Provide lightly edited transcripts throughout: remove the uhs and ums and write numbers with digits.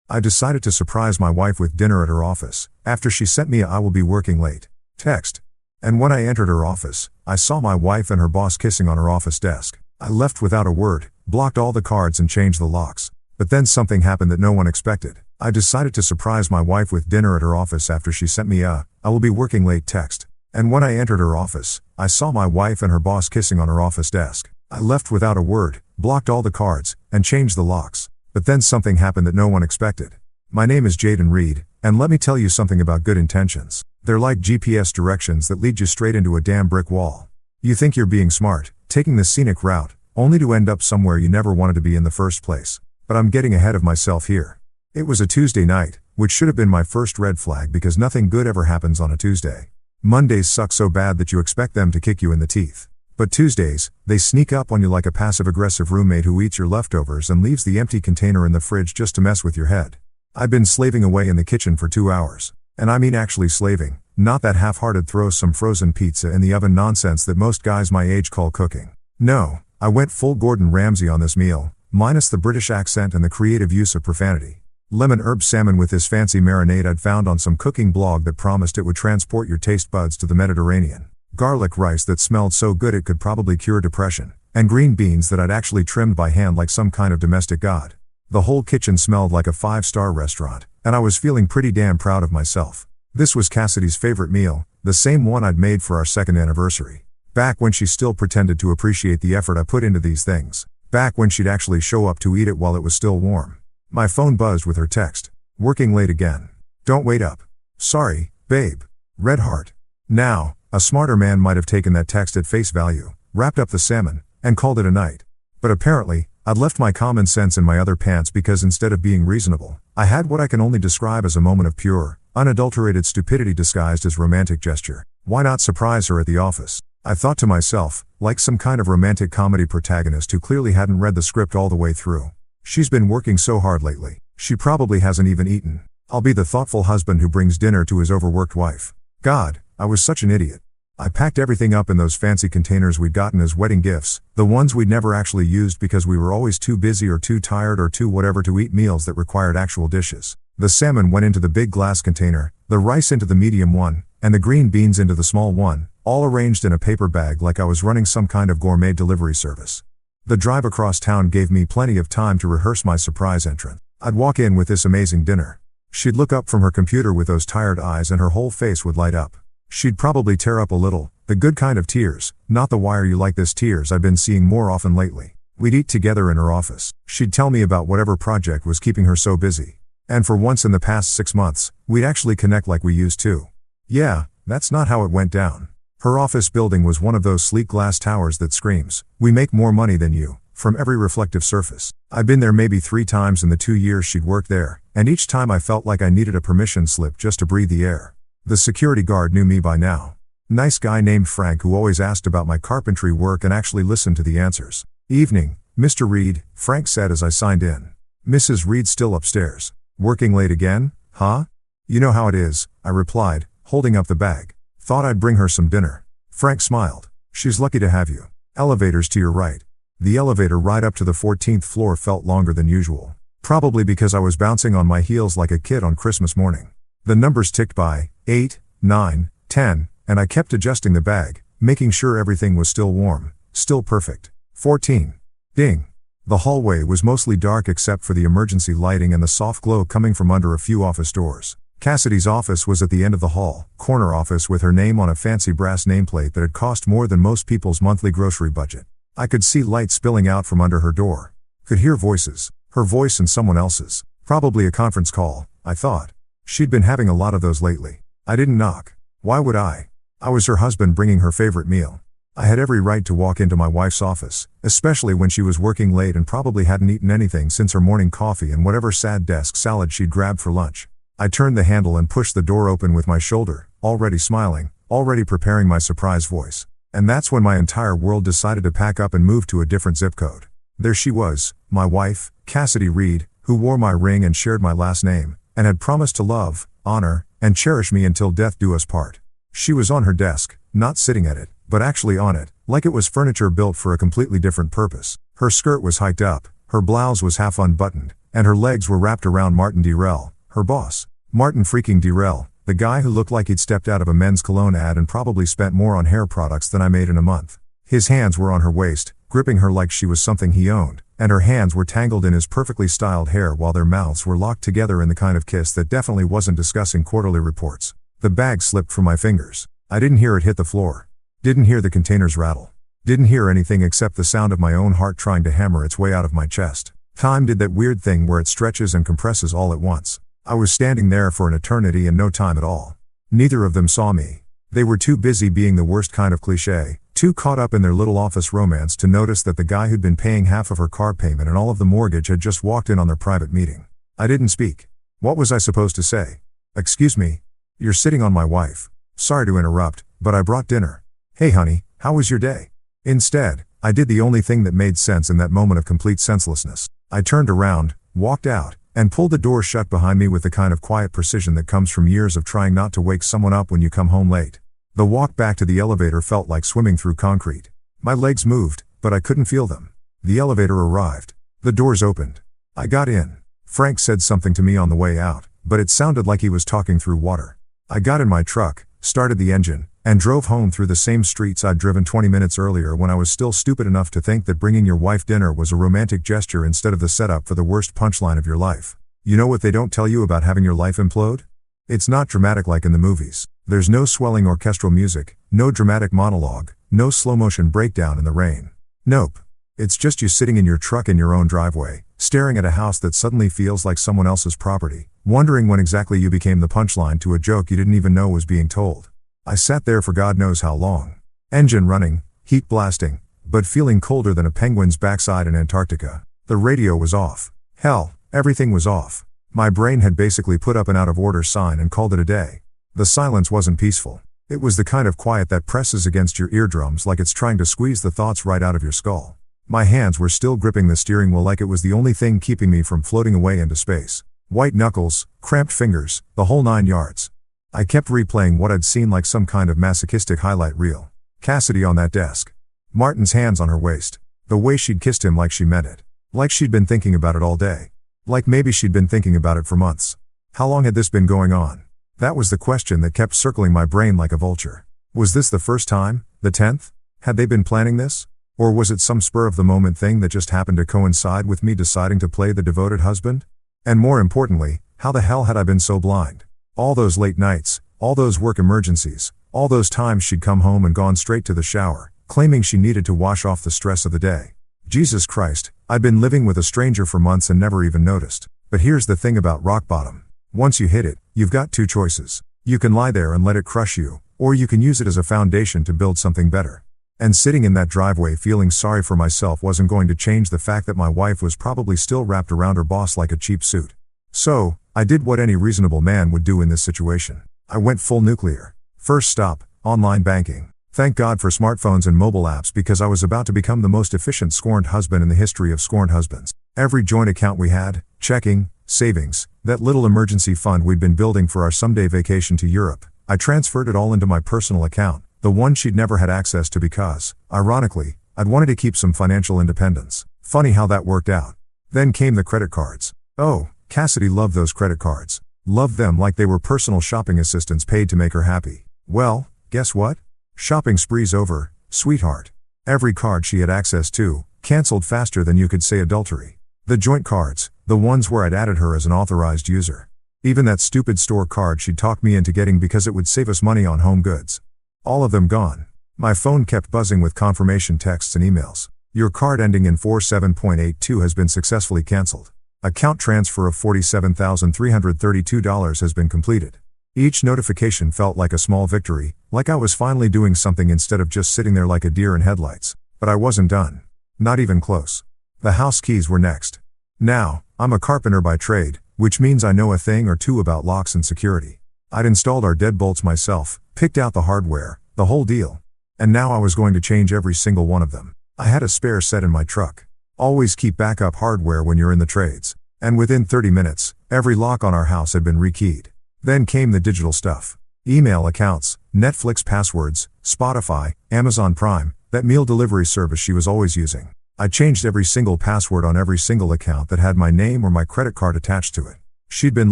I decided to surprise my wife with dinner at her office, after she sent me a "I will be working late" text. And when I entered her office, I saw my wife and her boss kissing on her office desk. I left without a word, blocked all the cards and changed the locks. But then something happened that no one expected. I decided to surprise my wife with dinner at her office after she sent me a "I will be working late" text. And when I entered her office, I saw my wife and her boss kissing on her office desk. I left without a word, blocked all the cards, and changed the locks. But then something happened that no one expected. My name is Jayden Reed, and let me tell you something about good intentions. They're like GPS directions that lead you straight into a damn brick wall. You think you're being smart, taking the scenic route, only to end up somewhere you never wanted to be in the first place. But I'm getting ahead of myself here. It was a Tuesday night, which should have been my first red flag because nothing good ever happens on a Tuesday. Mondays suck so bad that you expect them to kick you in the teeth. But Tuesdays, they sneak up on you like a passive-aggressive roommate who eats your leftovers and leaves the empty container in the fridge just to mess with your head. I've been slaving away in the kitchen for 2 hours. And I mean actually slaving, not that half-hearted throw some frozen pizza in the oven nonsense that most guys my age call cooking. No, I went full Gordon Ramsay on this meal, minus the British accent and the creative use of profanity. Lemon herb salmon with this fancy marinade I'd found on some cooking blog that promised it would transport your taste buds to the Mediterranean. Garlic rice that smelled so good it could probably cure depression. And green beans that I'd actually trimmed by hand like some kind of domestic god. The whole kitchen smelled like a 5-star restaurant, and I was feeling pretty damn proud of myself. This was Cassidy's favorite meal, the same one I'd made for our second anniversary. Back when she still pretended to appreciate the effort I put into these things. Back when she'd actually show up to eat it while it was still warm. My phone buzzed with her text. "Working late again. Don't wait up. Sorry, babe. Red heart." Now, a smarter man might have taken that text at face value, wrapped up the salmon, and called it a night. But apparently, I'd left my common sense in my other pants because instead of being reasonable, I had what I can only describe as a moment of pure, unadulterated stupidity disguised as romantic gesture. Why not surprise her at the office? I thought to myself, like some kind of romantic comedy protagonist who clearly hadn't read the script all the way through. She's been working so hard lately, she probably hasn't even eaten. I'll be the thoughtful husband who brings dinner to his overworked wife. God, I was such an idiot. I packed everything up in those fancy containers we'd gotten as wedding gifts, the ones we'd never actually used because we were always too busy or too tired or too whatever to eat meals that required actual dishes. The salmon went into the big glass container, the rice into the medium one, and the green beans into the small one, all arranged in a paper bag like I was running some kind of gourmet delivery service. The drive across town gave me plenty of time to rehearse my surprise entrance. I'd walk in with this amazing dinner. She'd look up from her computer with those tired eyes and her whole face would light up. She'd probably tear up a little, the good kind of tears, not the "why are you like this" tears I'd been seeing more often lately. We'd eat together in her office. She'd tell me about whatever project was keeping her so busy. And for once in the past 6 months, we'd actually connect like we used to. Yeah, that's not how it went down. Her office building was one of those sleek glass towers that screams, "We make more money than you," from every reflective surface. I'd been there maybe 3 times in the 2 years she'd worked there, and each time I felt like I needed a permission slip just to breathe the air. The security guard knew me by now. Nice guy named Frank who always asked about my carpentry work and actually listened to the answers. "Evening, Mr. Reed," Frank said as I signed in. "Mrs. Reed still upstairs. Working late again, huh?" "You know how it is," I replied, holding up the bag. "Thought I'd bring her some dinner." Frank smiled. "She's lucky to have you. Elevators to your right." The elevator ride up to the 14th floor felt longer than usual. Probably because I was bouncing on my heels like a kid on Christmas morning. The numbers ticked by, 8, 9, 10, and I kept adjusting the bag, making sure everything was still warm, still perfect. 14. Ding. The hallway was mostly dark except for the emergency lighting and the soft glow coming from under a few office doors. Cassidy's office was at the end of the hall, corner office with her name on a fancy brass nameplate that had cost more than most people's monthly grocery budget. I could see light spilling out from under her door. Could hear voices, her voice and someone else's. Probably a conference call, I thought. She'd been having a lot of those lately. I didn't knock. Why would I? I was her husband bringing her favorite meal. I had every right to walk into my wife's office, especially when she was working late and probably hadn't eaten anything since her morning coffee and whatever sad desk salad she'd grabbed for lunch. I turned the handle and pushed the door open with my shoulder, already smiling, already preparing my surprise voice. And that's when my entire world decided to pack up and move to a different zip code. There she was, my wife, Cassidy Reed, who wore my ring and shared my last name, and had promised to love, honor, and cherish me until death do us part. She was on her desk, not sitting at it, but actually on it, like it was furniture built for a completely different purpose. Her skirt was hiked up, her blouse was half unbuttoned, and her legs were wrapped around Martin Direl, her boss. Martin freaking Direl, the guy who looked like he'd stepped out of a men's cologne ad and probably spent more on hair products than I made in a month. His hands were on her waist, gripping her like she was something he owned, and her hands were tangled in his perfectly styled hair while their mouths were locked together in the kind of kiss that definitely wasn't discussing quarterly reports. The bag slipped from my fingers. I didn't hear it hit the floor. Didn't hear the containers rattle. Didn't hear anything except the sound of my own heart trying to hammer its way out of my chest. Time did that weird thing where it stretches and compresses all at once. I was standing there for an eternity and no time at all. Neither of them saw me. They were too busy being the worst kind of cliché, too caught up in their little office romance to notice that the guy who'd been paying half of her car payment and all of the mortgage had just walked in on their private meeting. I didn't speak. What was I supposed to say? Excuse me? You're sitting on my wife. Sorry to interrupt, but I brought dinner. Hey honey, how was your day? Instead, I did the only thing that made sense in that moment of complete senselessness. I turned around, walked out, and pulled the door shut behind me with the kind of quiet precision that comes from years of trying not to wake someone up when you come home late. The walk back to the elevator felt like swimming through concrete. My legs moved, but I couldn't feel them. The elevator arrived. The doors opened. I got in. Frank said something to me on the way out, but it sounded like he was talking through water. I got in my truck, started the engine, and drove home through the same streets I'd driven 20 minutes earlier when I was still stupid enough to think that bringing your wife dinner was a romantic gesture instead of the setup for the worst punchline of your life. You know what they don't tell you about having your life implode? It's not dramatic like in the movies. There's no swelling orchestral music, no dramatic monologue, no slow-motion breakdown in the rain. Nope. It's just you sitting in your truck in your own driveway, staring at a house that suddenly feels like someone else's property, wondering when exactly you became the punchline to a joke you didn't even know was being told. I sat there for God knows how long. Engine running, heat blasting, but feeling colder than a penguin's backside in Antarctica. The radio was off. Hell, everything was off. My brain had basically put up an out of order sign and called it a day. The silence wasn't peaceful. It was the kind of quiet that presses against your eardrums like it's trying to squeeze the thoughts right out of your skull. My hands were still gripping the steering wheel like it was the only thing keeping me from floating away into space. White knuckles, cramped fingers, the whole 9 yards. I kept replaying what I'd seen like some kind of masochistic highlight reel. Cassidy on that desk. Martin's hands on her waist. The way she'd kissed him like she meant it. Like she'd been thinking about it all day. Like maybe she'd been thinking about it for months. How long had this been going on? That was the question that kept circling my brain like a vulture. Was this the first time? The 10th? Had they been planning this? Or was it some spur-of-the-moment thing that just happened to coincide with me deciding to play the devoted husband? And more importantly, how the hell had I been so blind? All those late nights, all those work emergencies, all those times she'd come home and gone straight to the shower, claiming she needed to wash off the stress of the day. Jesus Christ, I'd been living with a stranger for months and never even noticed. But here's the thing about rock bottom. Once you hit it, you've got 2 choices. You can lie there and let it crush you, or you can use it as a foundation to build something better. And sitting in that driveway feeling sorry for myself wasn't going to change the fact that my wife was probably still wrapped around her boss like a cheap suit. So, I did what any reasonable man would do in this situation. I went full nuclear. First stop, online banking. Thank God for smartphones and mobile apps because I was about to become the most efficient scorned husband in the history of scorned husbands. Every joint account we had, checking, savings, that little emergency fund we'd been building for our someday vacation to Europe, I transferred it all into my personal account, the one she'd never had access to because, ironically, I'd wanted to keep some financial independence. Funny how that worked out. Then came the credit cards. Oh, Cassidy loved those credit cards. Loved them like they were personal shopping assistants paid to make her happy. Well, guess what? Shopping spree's over, sweetheart. Every card she had access to, canceled faster than you could say adultery. The joint cards, the ones where I'd added her as an authorized user. Even that stupid store card she'd talked me into getting because it would save us money on home goods. All of them gone. My phone kept buzzing with confirmation texts and emails. Your card ending in 47.82 has been successfully canceled. Account transfer of $47,332 has been completed. Each notification felt like a small victory, like I was finally doing something instead of just sitting there like a deer in headlights. But I wasn't done. Not even close. The house keys were next. Now, I'm a carpenter by trade, which means I know a thing or two about locks and security. I'd installed our deadbolts myself, picked out the hardware, the whole deal. And now I was going to change every single one of them. I had a spare set in my truck. Always keep backup hardware when you're in the trades. And within 30 minutes, every lock on our house had been rekeyed. Then came the digital stuff. Email accounts, Netflix passwords, Spotify, Amazon Prime, that meal delivery service she was always using. I changed every single password on every single account that had my name or my credit card attached to it. She'd been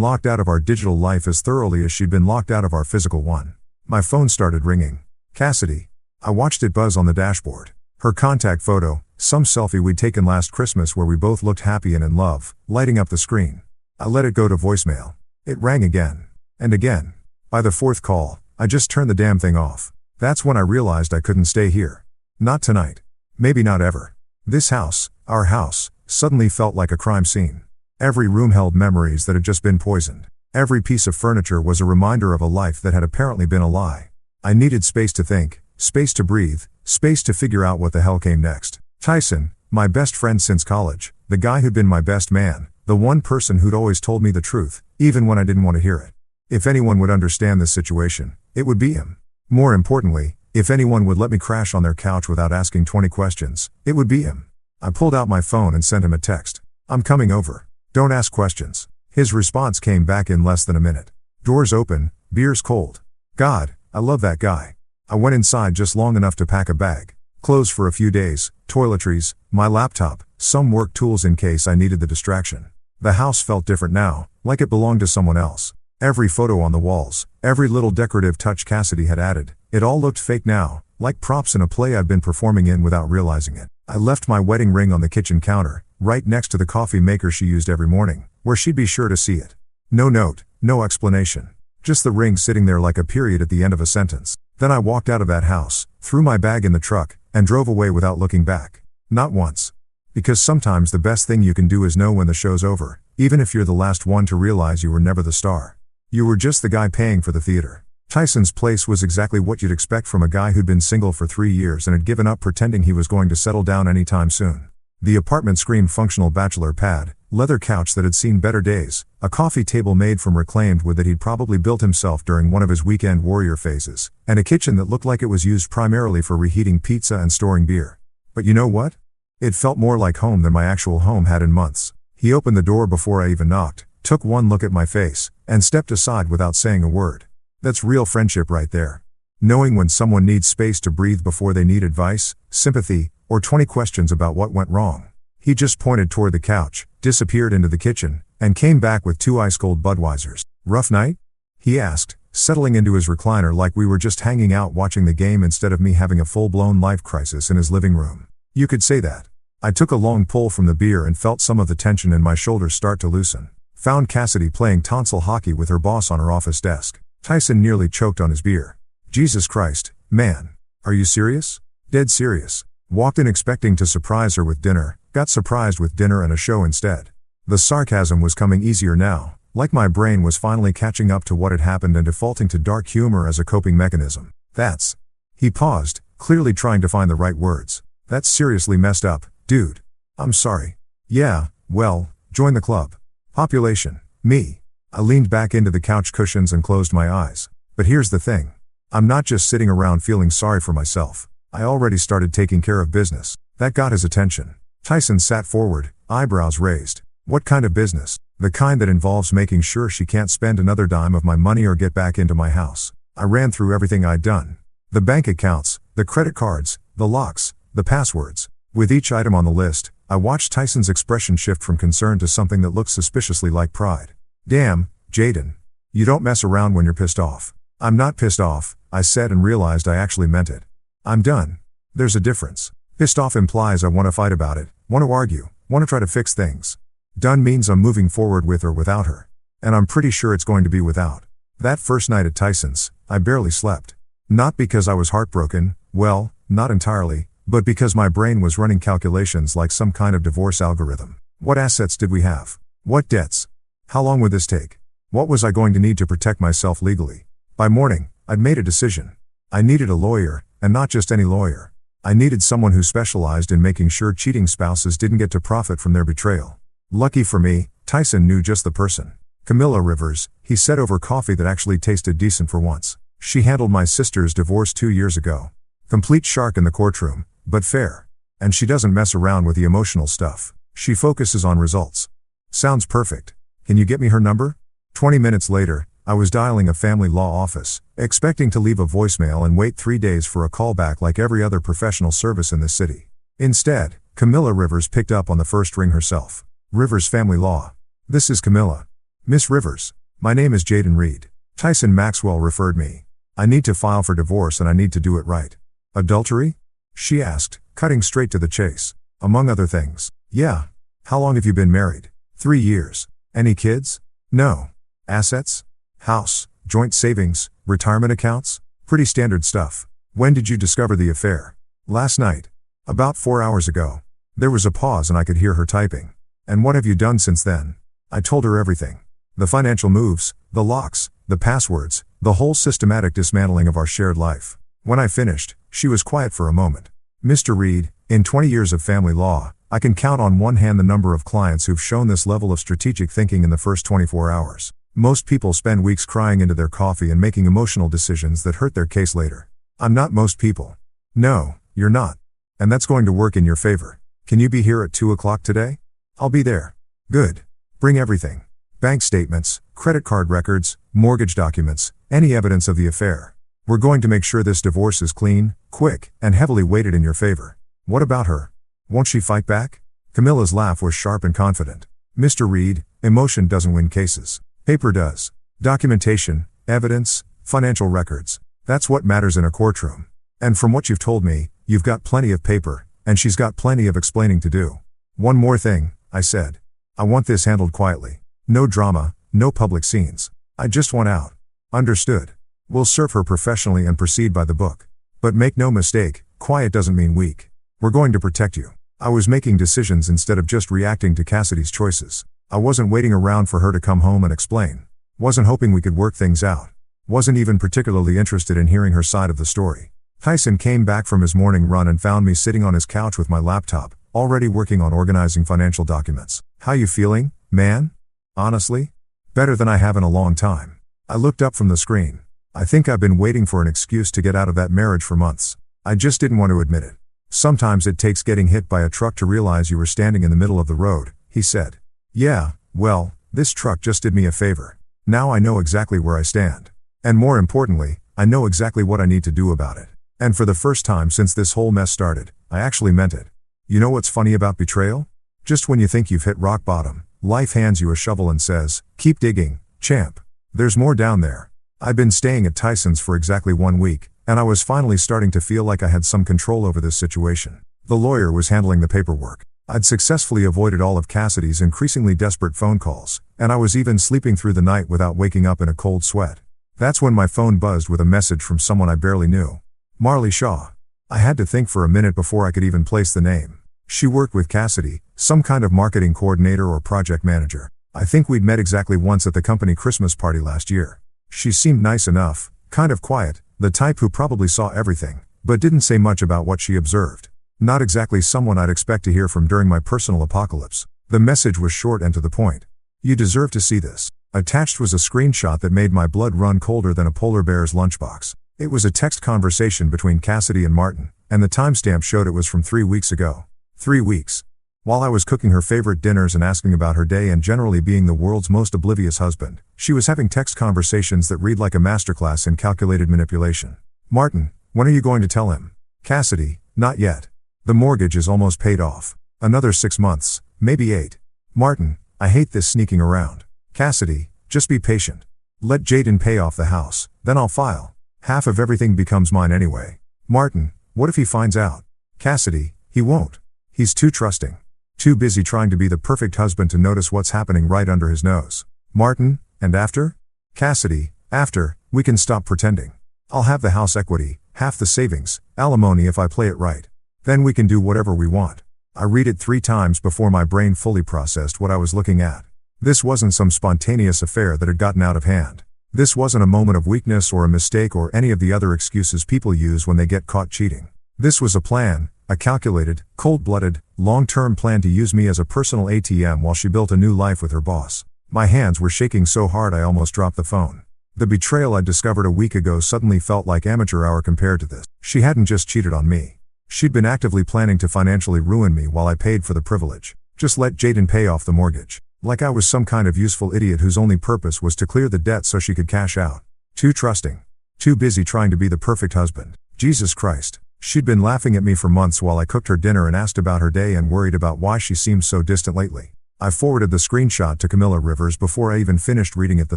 locked out of our digital life as thoroughly as she'd been locked out of our physical one. My phone started ringing. Cassidy. I watched it buzz on the dashboard. Her contact photo, some selfie we'd taken last Christmas where we both looked happy and in love, lighting up the screen. I let it go to voicemail. It rang again. And again. By the fourth call, I just turned the damn thing off. That's when I realized I couldn't stay here. Not tonight. Maybe not ever. This house, our house, suddenly felt like a crime scene. Every room held memories that had just been poisoned. Every piece of furniture was a reminder of a life that had apparently been a lie. I needed space to think, space to breathe, space to figure out what the hell came next. Tyson, my best friend since college, the guy who'd been my best man, the one person who'd always told me the truth, even when I didn't want to hear it. If anyone would understand this situation, it would be him. More importantly, if anyone would let me crash on their couch without asking 20 questions, it would be him. I pulled out my phone and sent him a text. I'm coming over. Don't ask questions. His response came back in less than a minute. Doors open, beers cold. God, I love that guy. I went inside just long enough to pack a bag. Clothes for a few days, toiletries, my laptop, some work tools in case I needed the distraction. The house felt different now, like it belonged to someone else. Every photo on the walls, every little decorative touch Cassidy had added, it all looked fake now, like props in a play I'd been performing in without realizing it. I left my wedding ring on the kitchen counter, right next to the coffee maker she used every morning, where she'd be sure to see it. No note, no explanation. Just the ring sitting there like a period at the end of a sentence. Then I walked out of that house, threw my bag in the truck, and drove away without looking back. Not once. Because sometimes the best thing you can do is know when the show's over, even if you're the last one to realize you were never the star. You were just the guy paying for the theater. Tyson's place was exactly what you'd expect from a guy who'd been single for 3 years and had given up pretending he was going to settle down anytime soon. The apartment screamed functional bachelor pad, leather couch that had seen better days, a coffee table made from reclaimed wood that he'd probably built himself during one of his weekend warrior phases, and a kitchen that looked like it was used primarily for reheating pizza and storing beer. But you know what? It felt more like home than my actual home had in months. He opened the door before I even knocked, took one look at my face, and stepped aside without saying a word. That's real friendship right there. Knowing when someone needs space to breathe before they need advice, sympathy, or 20 questions about what went wrong. He just pointed toward the couch, disappeared into the kitchen, and came back with 2 ice-cold Budweisers. Rough night? He asked, settling into his recliner like we were just hanging out watching the game instead of me having a full-blown life crisis in his living room. You could say that. I took a long pull from the beer and felt some of the tension in my shoulders start to loosen. Found Cassidy playing tonsil hockey with her boss on her office desk. Tyson nearly choked on his beer. Jesus Christ, man. Are you serious? Dead serious. Walked in expecting to surprise her with dinner, got surprised with dinner and a show instead. The sarcasm was coming easier now, like my brain was finally catching up to what had happened and defaulting to dark humor as a coping mechanism. That's... He paused, clearly trying to find the right words. That's seriously messed up, dude. I'm sorry. Yeah, well, join the club. Population, me. I leaned back into the couch cushions and closed my eyes. But here's the thing. I'm not just sitting around feeling sorry for myself. I already started taking care of business. That got his attention. Tyson sat forward, eyebrows raised. What kind of business? The kind that involves making sure she can't spend another dime of my money or get back into my house. I ran through everything I'd done. The bank accounts, the credit cards, the locks, the passwords. With each item on the list, I watched Tyson's expression shift from concern to something that looked suspiciously like pride. Damn, Jaden. You don't mess around when you're pissed off. I'm not pissed off, I said and realized I actually meant it. I'm done. There's a difference. Pissed off implies I want to fight about it, want to argue, want to try to fix things. Done means I'm moving forward with or without her. And I'm pretty sure it's going to be without. That first night at Tyson's, I barely slept. Not because I was heartbroken, well, not entirely, but because my brain was running calculations like some kind of divorce algorithm. What assets did we have? What debts? How long would this take? What was I going to need to protect myself legally? By morning, I'd made a decision. I needed a lawyer, and not just any lawyer. I needed someone who specialized in making sure cheating spouses didn't get to profit from their betrayal. Lucky for me, Tyson knew just the person. Camilla Rivers, he said over coffee that actually tasted decent for once. She handled my sister's divorce 2 years ago. Complete shark in the courtroom, but fair. And she doesn't mess around with the emotional stuff. She focuses on results. Sounds perfect. Can you get me her number? 20 minutes later, I was dialing a family law office, expecting to leave a voicemail and wait 3 days for a callback like every other professional service in this city. Instead, Camilla Rivers picked up on the first ring herself. Rivers Family Law. This is Camilla. Miss Rivers. My name is Jaden Reed. Tyson Maxwell referred me. I need to file for divorce and I need to do it right. Adultery? She asked, cutting straight to the chase. Among other things. Yeah. How long have you been married? 3 years. Any kids? No. Assets? House, joint savings, retirement accounts? Pretty standard stuff. When did you discover the affair? Last night. About 4 hours ago. There was a pause and I could hear her typing. And what have you done since then? I told her everything. The financial moves, the locks, the passwords, the whole systematic dismantling of our shared life. When I finished, she was quiet for a moment. Mr. Reed, in 20 years of family law, I can count on one hand the number of clients who've shown this level of strategic thinking in the first 24 hours. Most people spend weeks crying into their coffee and making emotional decisions that hurt their case later. I'm not most people. No, you're not. And that's going to work in your favor. Can you be here at 2 o'clock today? I'll be there. Good. Bring everything. Bank statements, credit card records, mortgage documents, any evidence of the affair. We're going to make sure this divorce is clean, quick, and heavily weighted in your favor. What about her? Won't she fight back? Camilla's laugh was sharp and confident. Mr. Reed, emotion doesn't win cases. Paper does. Documentation, evidence, financial records. That's what matters in a courtroom. And from what you've told me, you've got plenty of paper, and she's got plenty of explaining to do. One more thing, I said. I want this handled quietly. No drama, no public scenes. I just want out. Understood. We'll serve her professionally and proceed by the book. But make no mistake, quiet doesn't mean weak. We're going to protect you. I was making decisions instead of just reacting to Cassidy's choices. I wasn't waiting around for her to come home and explain. Wasn't hoping we could work things out. Wasn't even particularly interested in hearing her side of the story. Tyson came back from his morning run and found me sitting on his couch with my laptop, already working on organizing financial documents. How you feeling, man? Honestly? Better than I have in a long time. I looked up from the screen. I think I've been waiting for an excuse to get out of that marriage for months. I just didn't want to admit it. Sometimes it takes getting hit by a truck to realize you were standing in the middle of the road, he said. Yeah, well, this truck just did me a favor. Now I know exactly where I stand. And more importantly, I know exactly what I need to do about it. And for the first time since this whole mess started, I actually meant it. You know what's funny about betrayal? Just when you think you've hit rock bottom, life hands you a shovel and says, keep digging, champ. There's more down there. I've been staying at Tyson's for exactly 1 week, and I was finally starting to feel like I had some control over this situation. The lawyer was handling the paperwork. I'd successfully avoided all of Cassidy's increasingly desperate phone calls, and I was even sleeping through the night without waking up in a cold sweat. That's when my phone buzzed with a message from someone I barely knew. Marley Shaw. I had to think for a minute before I could even place the name. She worked with Cassidy, some kind of marketing coordinator or project manager. I think we'd met exactly once at the company Christmas party last year. She seemed nice enough, kind of quiet, the type who probably saw everything, but didn't say much about what she observed. Not exactly someone I'd expect to hear from during my personal apocalypse. The message was short and to the point. You deserve to see this. Attached was a screenshot that made my blood run colder than a polar bear's lunchbox. It was a text conversation between Cassidy and Martin, and the timestamp showed it was from 3 weeks ago. 3 weeks. While I was cooking her favorite dinners and asking about her day and generally being the world's most oblivious husband, she was having text conversations that read like a masterclass in calculated manipulation. Martin, when are you going to tell him? Cassidy, not yet. The mortgage is almost paid off. Another 6 months, maybe 8. Martin, I hate this sneaking around. Cassidy, just be patient. Let Jaden pay off the house, then I'll file. Half of everything becomes mine anyway. Martin, what if he finds out? Cassidy, he won't. He's too trusting. Too busy trying to be the perfect husband to notice what's happening right under his nose. Martin, and after? Cassidy, after, we can stop pretending. I'll have the house equity, half the savings, alimony if I play it right. Then we can do whatever we want. I read it 3 times before my brain fully processed what I was looking at. This wasn't some spontaneous affair that had gotten out of hand. This wasn't a moment of weakness or a mistake or any of the other excuses people use when they get caught cheating. This was a plan, a calculated, cold-blooded, long-term plan to use me as a personal ATM while she built a new life with her boss. My hands were shaking so hard I almost dropped the phone. The betrayal I'd discovered a week ago suddenly felt like amateur hour compared to this. She hadn't just cheated on me. She'd been actively planning to financially ruin me while I paid for the privilege. Just let Jaden pay off the mortgage. Like I was some kind of useful idiot whose only purpose was to clear the debt so she could cash out. Too trusting. Too busy trying to be the perfect husband. Jesus Christ. She'd been laughing at me for months while I cooked her dinner and asked about her day and worried about why she seemed so distant lately. I forwarded the screenshot to Camilla Rivers before I even finished reading it the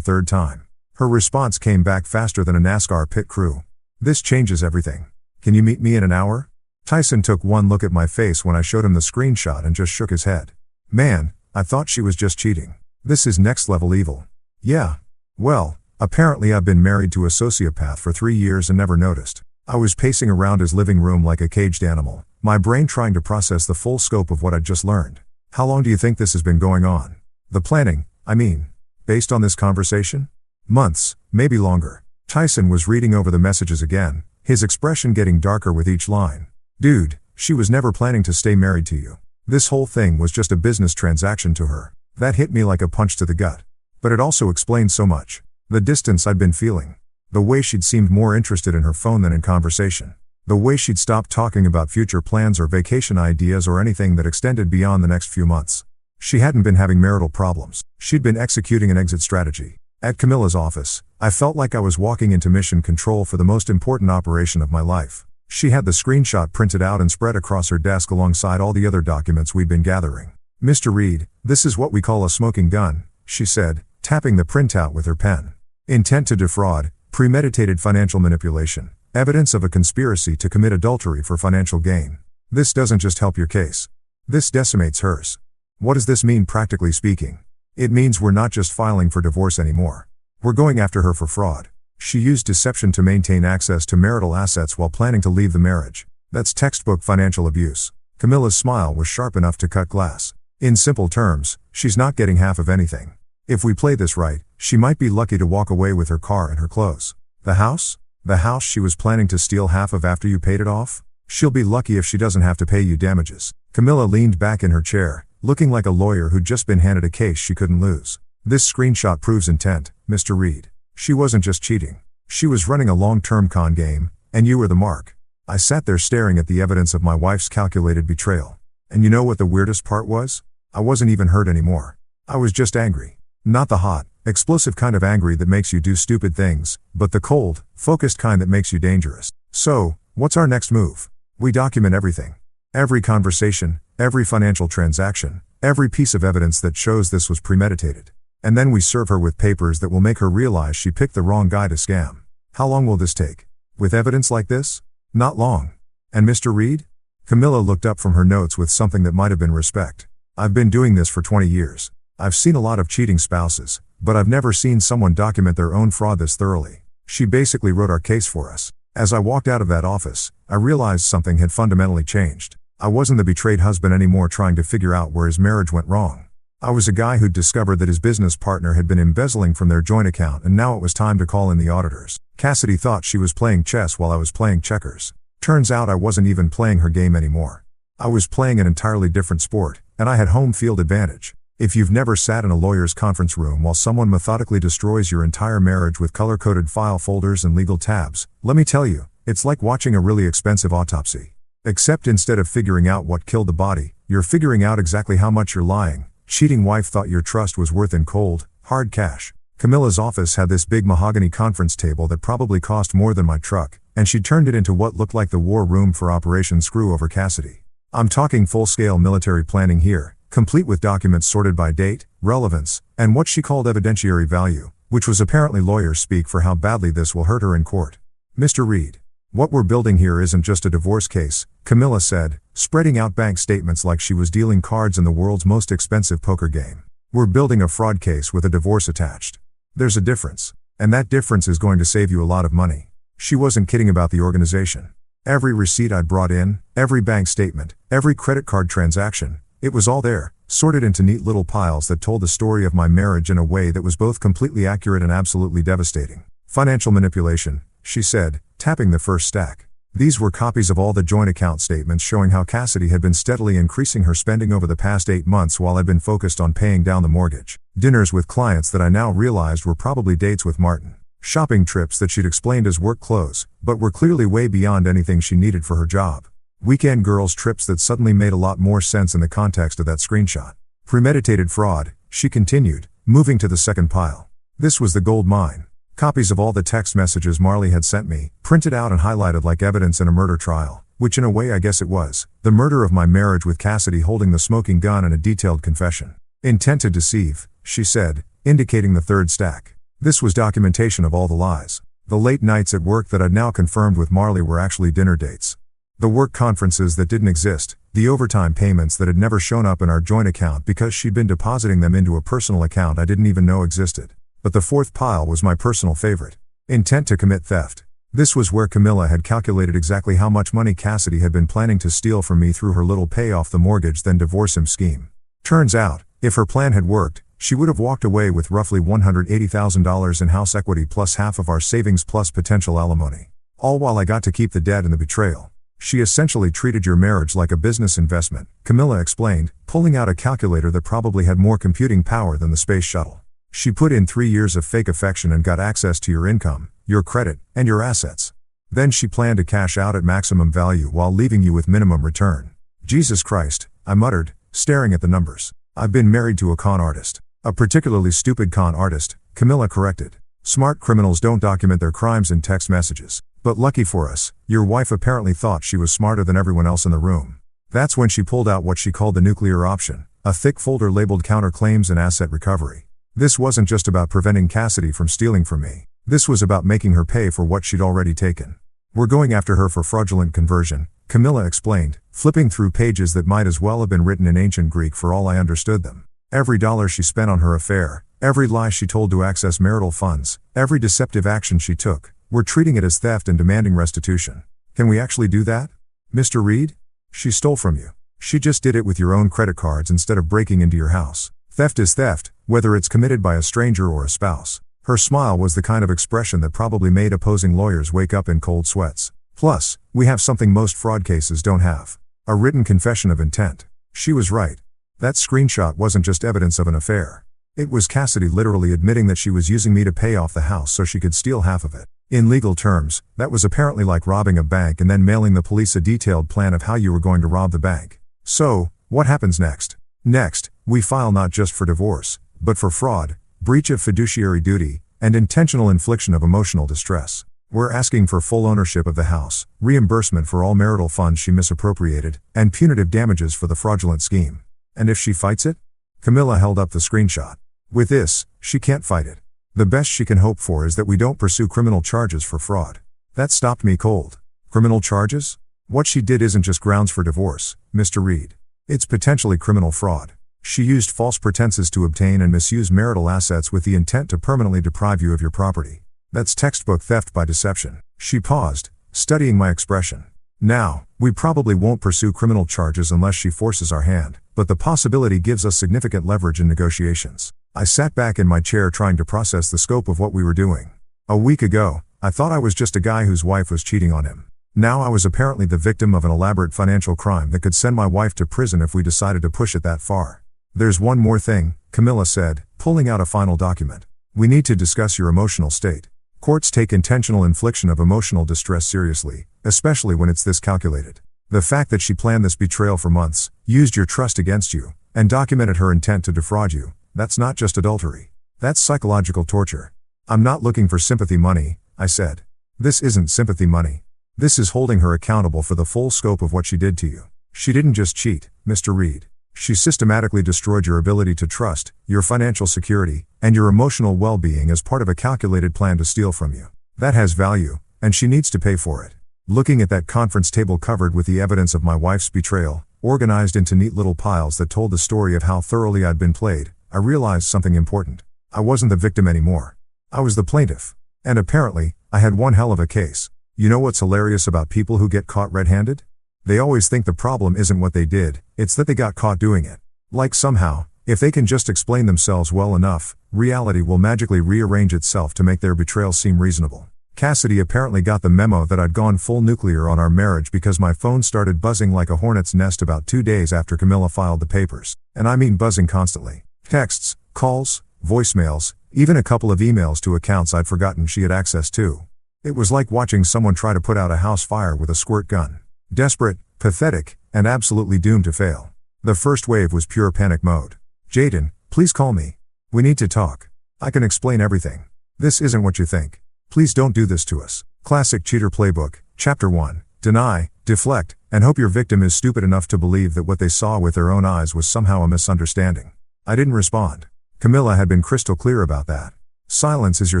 third time. Her response came back faster than a NASCAR pit crew. "This changes everything. Can you meet me in an hour?" Tyson took one look at my face when I showed him the screenshot and just shook his head. "Man, I thought she was just cheating. This is next level evil." "Yeah. Well, apparently I've been married to a sociopath for 3 years and never noticed." I was pacing around his living room like a caged animal, my brain trying to process the full scope of what I'd just learned. "How long do you think this has been going on? The planning, I mean. Based on this conversation?" "Months, maybe longer." Tyson was reading over the messages again, his expression getting darker with each line. "Dude, she was never planning to stay married to you. This whole thing was just a business transaction to her." That hit me like a punch to the gut. But it also explained so much. The distance I'd been feeling. The way she'd seemed more interested in her phone than in conversation. The way she'd stopped talking about future plans or vacation ideas or anything that extended beyond the next few months. She hadn't been having marital problems. She'd been executing an exit strategy. At Camilla's office, I felt like I was walking into mission control for the most important operation of my life. She had the screenshot printed out and spread across her desk alongside all the other documents we'd been gathering. "Mr. Reed, this is what we call a smoking gun," she said, tapping the printout with her pen. "Intent to defraud, premeditated financial manipulation, evidence of a conspiracy to commit adultery for financial gain. This doesn't just help your case. This decimates hers." What does this mean practically speaking? It means we're not just filing for divorce anymore. We're going after her for fraud. She used deception to maintain access to marital assets while planning to leave the marriage. That's textbook financial abuse. Camilla's smile was sharp enough to cut glass. In simple terms, she's not getting half of anything. If we play this right, she might be lucky to walk away with her car and her clothes. The house? The house she was planning to steal half of after you paid it off? She'll be lucky if she doesn't have to pay you damages. Camilla leaned back in her chair, looking like a lawyer who'd just been handed a case she couldn't lose. "This screenshot proves intent, Mr. Reed. She wasn't just cheating. She was running a long-term con game, and you were the mark." I sat there staring at the evidence of my wife's calculated betrayal. And you know what the weirdest part was? I wasn't even hurt anymore. I was just angry. Not the hot, explosive kind of angry that makes you do stupid things, but the cold, focused kind that makes you dangerous. "So, what's our next move?" "We document everything. Every conversation, every financial transaction, every piece of evidence that shows this was premeditated. And then we serve her with papers that will make her realize she picked the wrong guy to scam." "How long will this take? With evidence like this?" "Not long." "And Mr. Reed?" Camilla looked up from her notes with something that might have been respect. "I've been doing this for 20 years. I've seen a lot of cheating spouses, but I've never seen someone document their own fraud this thoroughly. She basically wrote our case for us." As I walked out of that office, I realized something had fundamentally changed. I wasn't the betrayed husband anymore trying to figure out where his marriage went wrong. I was a guy who'd discovered that his business partner had been embezzling from their joint account and now it was time to call in the auditors. Cassidy thought she was playing chess while I was playing checkers. Turns out I wasn't even playing her game anymore. I was playing an entirely different sport, and I had home field advantage. If you've never sat in a lawyer's conference room while someone methodically destroys your entire marriage with color-coded file folders and legal tabs, let me tell you, it's like watching a really expensive autopsy. Except instead of figuring out what killed the body, you're figuring out exactly how much you're lying. Cheating wife thought your trust was worth in cold, hard cash. Camilla's office had this big mahogany conference table that probably cost more than my truck, and she turned it into what looked like the war room for Operation Screw Over Cassidy. I'm talking full-scale military planning here, complete with documents sorted by date, relevance, and what she called evidentiary value, which was apparently lawyer speak for how badly this will hurt her in court. "Mr. Reed, what we're building here isn't just a divorce case," Camilla said, spreading out bank statements like she was dealing cards in the world's most expensive poker game. "We're building a fraud case with a divorce attached. There's a difference, and that difference is going to save you a lot of money." She wasn't kidding about the organization. Every receipt I'd brought in, every bank statement, every credit card transaction, it was all there, sorted into neat little piles that told the story of my marriage in a way that was both completely accurate and absolutely devastating. "Financial manipulation," she said, tapping the first stack. These were copies of all the joint account statements showing how Cassidy had been steadily increasing her spending over the past 8 months while I'd been focused on paying down the mortgage. Dinners with clients that I now realized were probably dates with Martin. Shopping trips that she'd explained as work clothes, but were clearly way beyond anything she needed for her job. Weekend girls trips that suddenly made a lot more sense in the context of that screenshot. Premeditated fraud, she continued, moving to the second pile. This was the gold mine. Copies of all the text messages Marley had sent me, printed out and highlighted like evidence in a murder trial. Which in a way I guess it was. The murder of my marriage with Cassidy, holding the smoking gun, and a detailed confession. Intent to deceive, she said, indicating the third stack. This was documentation of all the lies. The late nights at work that I'd now confirmed with Marley were actually dinner dates. The work conferences that didn't exist, the overtime payments that had never shown up in our joint account because she'd been depositing them into a personal account I didn't even know existed. But the fourth pile was my personal favorite. Intent to commit theft. This was where Camilla had calculated exactly how much money Cassidy had been planning to steal from me through her little pay off the mortgage then divorce him scheme. Turns out, if her plan had worked, she would have walked away with roughly $180,000 in house equity plus half of our savings plus potential alimony. All while I got to keep the debt and the betrayal. She essentially treated your marriage like a business investment, Camilla explained, pulling out a calculator that probably had more computing power than the space shuttle. She put in 3 years of fake affection and got access to your income, your credit, and your assets. Then she planned to cash out at maximum value while leaving you with minimum return. Jesus Christ, I muttered, staring at the numbers. I've been married to a con artist. A particularly stupid con artist, Camilla corrected. Smart criminals don't document their crimes in text messages. But lucky for us, your wife apparently thought she was smarter than everyone else in the room. That's when she pulled out what she called the nuclear option, a thick folder labeled counterclaims and asset recovery. This wasn't just about preventing Cassidy from stealing from me. This was about making her pay for what she'd already taken. We're going after her for fraudulent conversion, Camilla explained, flipping through pages that might as well have been written in ancient Greek for all I understood them. Every dollar she spent on her affair, every lie she told to access marital funds, every deceptive action she took, we're treating it as theft and demanding restitution. Can we actually do that? Mr. Reed? She stole from you. She just did it with your own credit cards instead of breaking into your house. Theft is theft, whether it's committed by a stranger or a spouse. Her smile was the kind of expression that probably made opposing lawyers wake up in cold sweats. Plus, we have something most fraud cases don't have. A written confession of intent. She was right. That screenshot wasn't just evidence of an affair. It was Cassidy literally admitting that she was using me to pay off the house so she could steal half of it. In legal terms, that was apparently like robbing a bank and then mailing the police a detailed plan of how you were going to rob the bank. So, what happens next? Next, we file not just for divorce, but for fraud, breach of fiduciary duty, and intentional infliction of emotional distress. We're asking for full ownership of the house, reimbursement for all marital funds she misappropriated, and punitive damages for the fraudulent scheme. And if she fights it? Camilla held up the screenshot. With this, she can't fight it. The best she can hope for is that we don't pursue criminal charges for fraud. That stopped me cold. Criminal charges? What she did isn't just grounds for divorce, Mr. Reed. It's potentially criminal fraud. She used false pretenses to obtain and misuse marital assets with the intent to permanently deprive you of your property. That's textbook theft by deception. She paused, studying my expression. Now, we probably won't pursue criminal charges unless she forces our hand, but the possibility gives us significant leverage in negotiations. I sat back in my chair trying to process the scope of what we were doing. A week ago, I thought I was just a guy whose wife was cheating on him. Now I was apparently the victim of an elaborate financial crime that could send my wife to prison if we decided to push it that far. There's one more thing, Camilla said, pulling out a final document. We need to discuss your emotional state. Courts take intentional infliction of emotional distress seriously, especially when it's this calculated. The fact that she planned this betrayal for months, used your trust against you, and documented her intent to defraud you, that's not just adultery. That's psychological torture. I'm not looking for sympathy money, I said. This isn't sympathy money. This is holding her accountable for the full scope of what she did to you. She didn't just cheat, Mr. Reed. She systematically destroyed your ability to trust, your financial security, and your emotional well-being as part of a calculated plan to steal from you. That has value, and she needs to pay for it. Looking at that conference table covered with the evidence of my wife's betrayal, organized into neat little piles that told the story of how thoroughly I'd been played, I realized something important. I wasn't the victim anymore. I was the plaintiff. And apparently, I had one hell of a case. You know what's hilarious about people who get caught red-handed? They always think the problem isn't what they did, it's that they got caught doing it. Like somehow, if they can just explain themselves well enough, reality will magically rearrange itself to make their betrayal seem reasonable. Cassidy apparently got the memo that I'd gone full nuclear on our marriage because my phone started buzzing like a hornet's nest about 2 days after Camilla filed the papers. And I mean buzzing constantly. Texts, calls, voicemails, even a couple of emails to accounts I'd forgotten she had access to. It was like watching someone try to put out a house fire with a squirt gun. Desperate, pathetic, and absolutely doomed to fail. The first wave was pure panic mode. Jaden, please call me. We need to talk. I can explain everything. This isn't what you think. Please don't do this to us. Classic Cheater Playbook, Chapter 1. deny, deflect, and hope your victim is stupid enough to believe that what they saw with their own eyes was somehow a misunderstanding. I didn't respond. Camilla had been crystal clear about that. Silence is your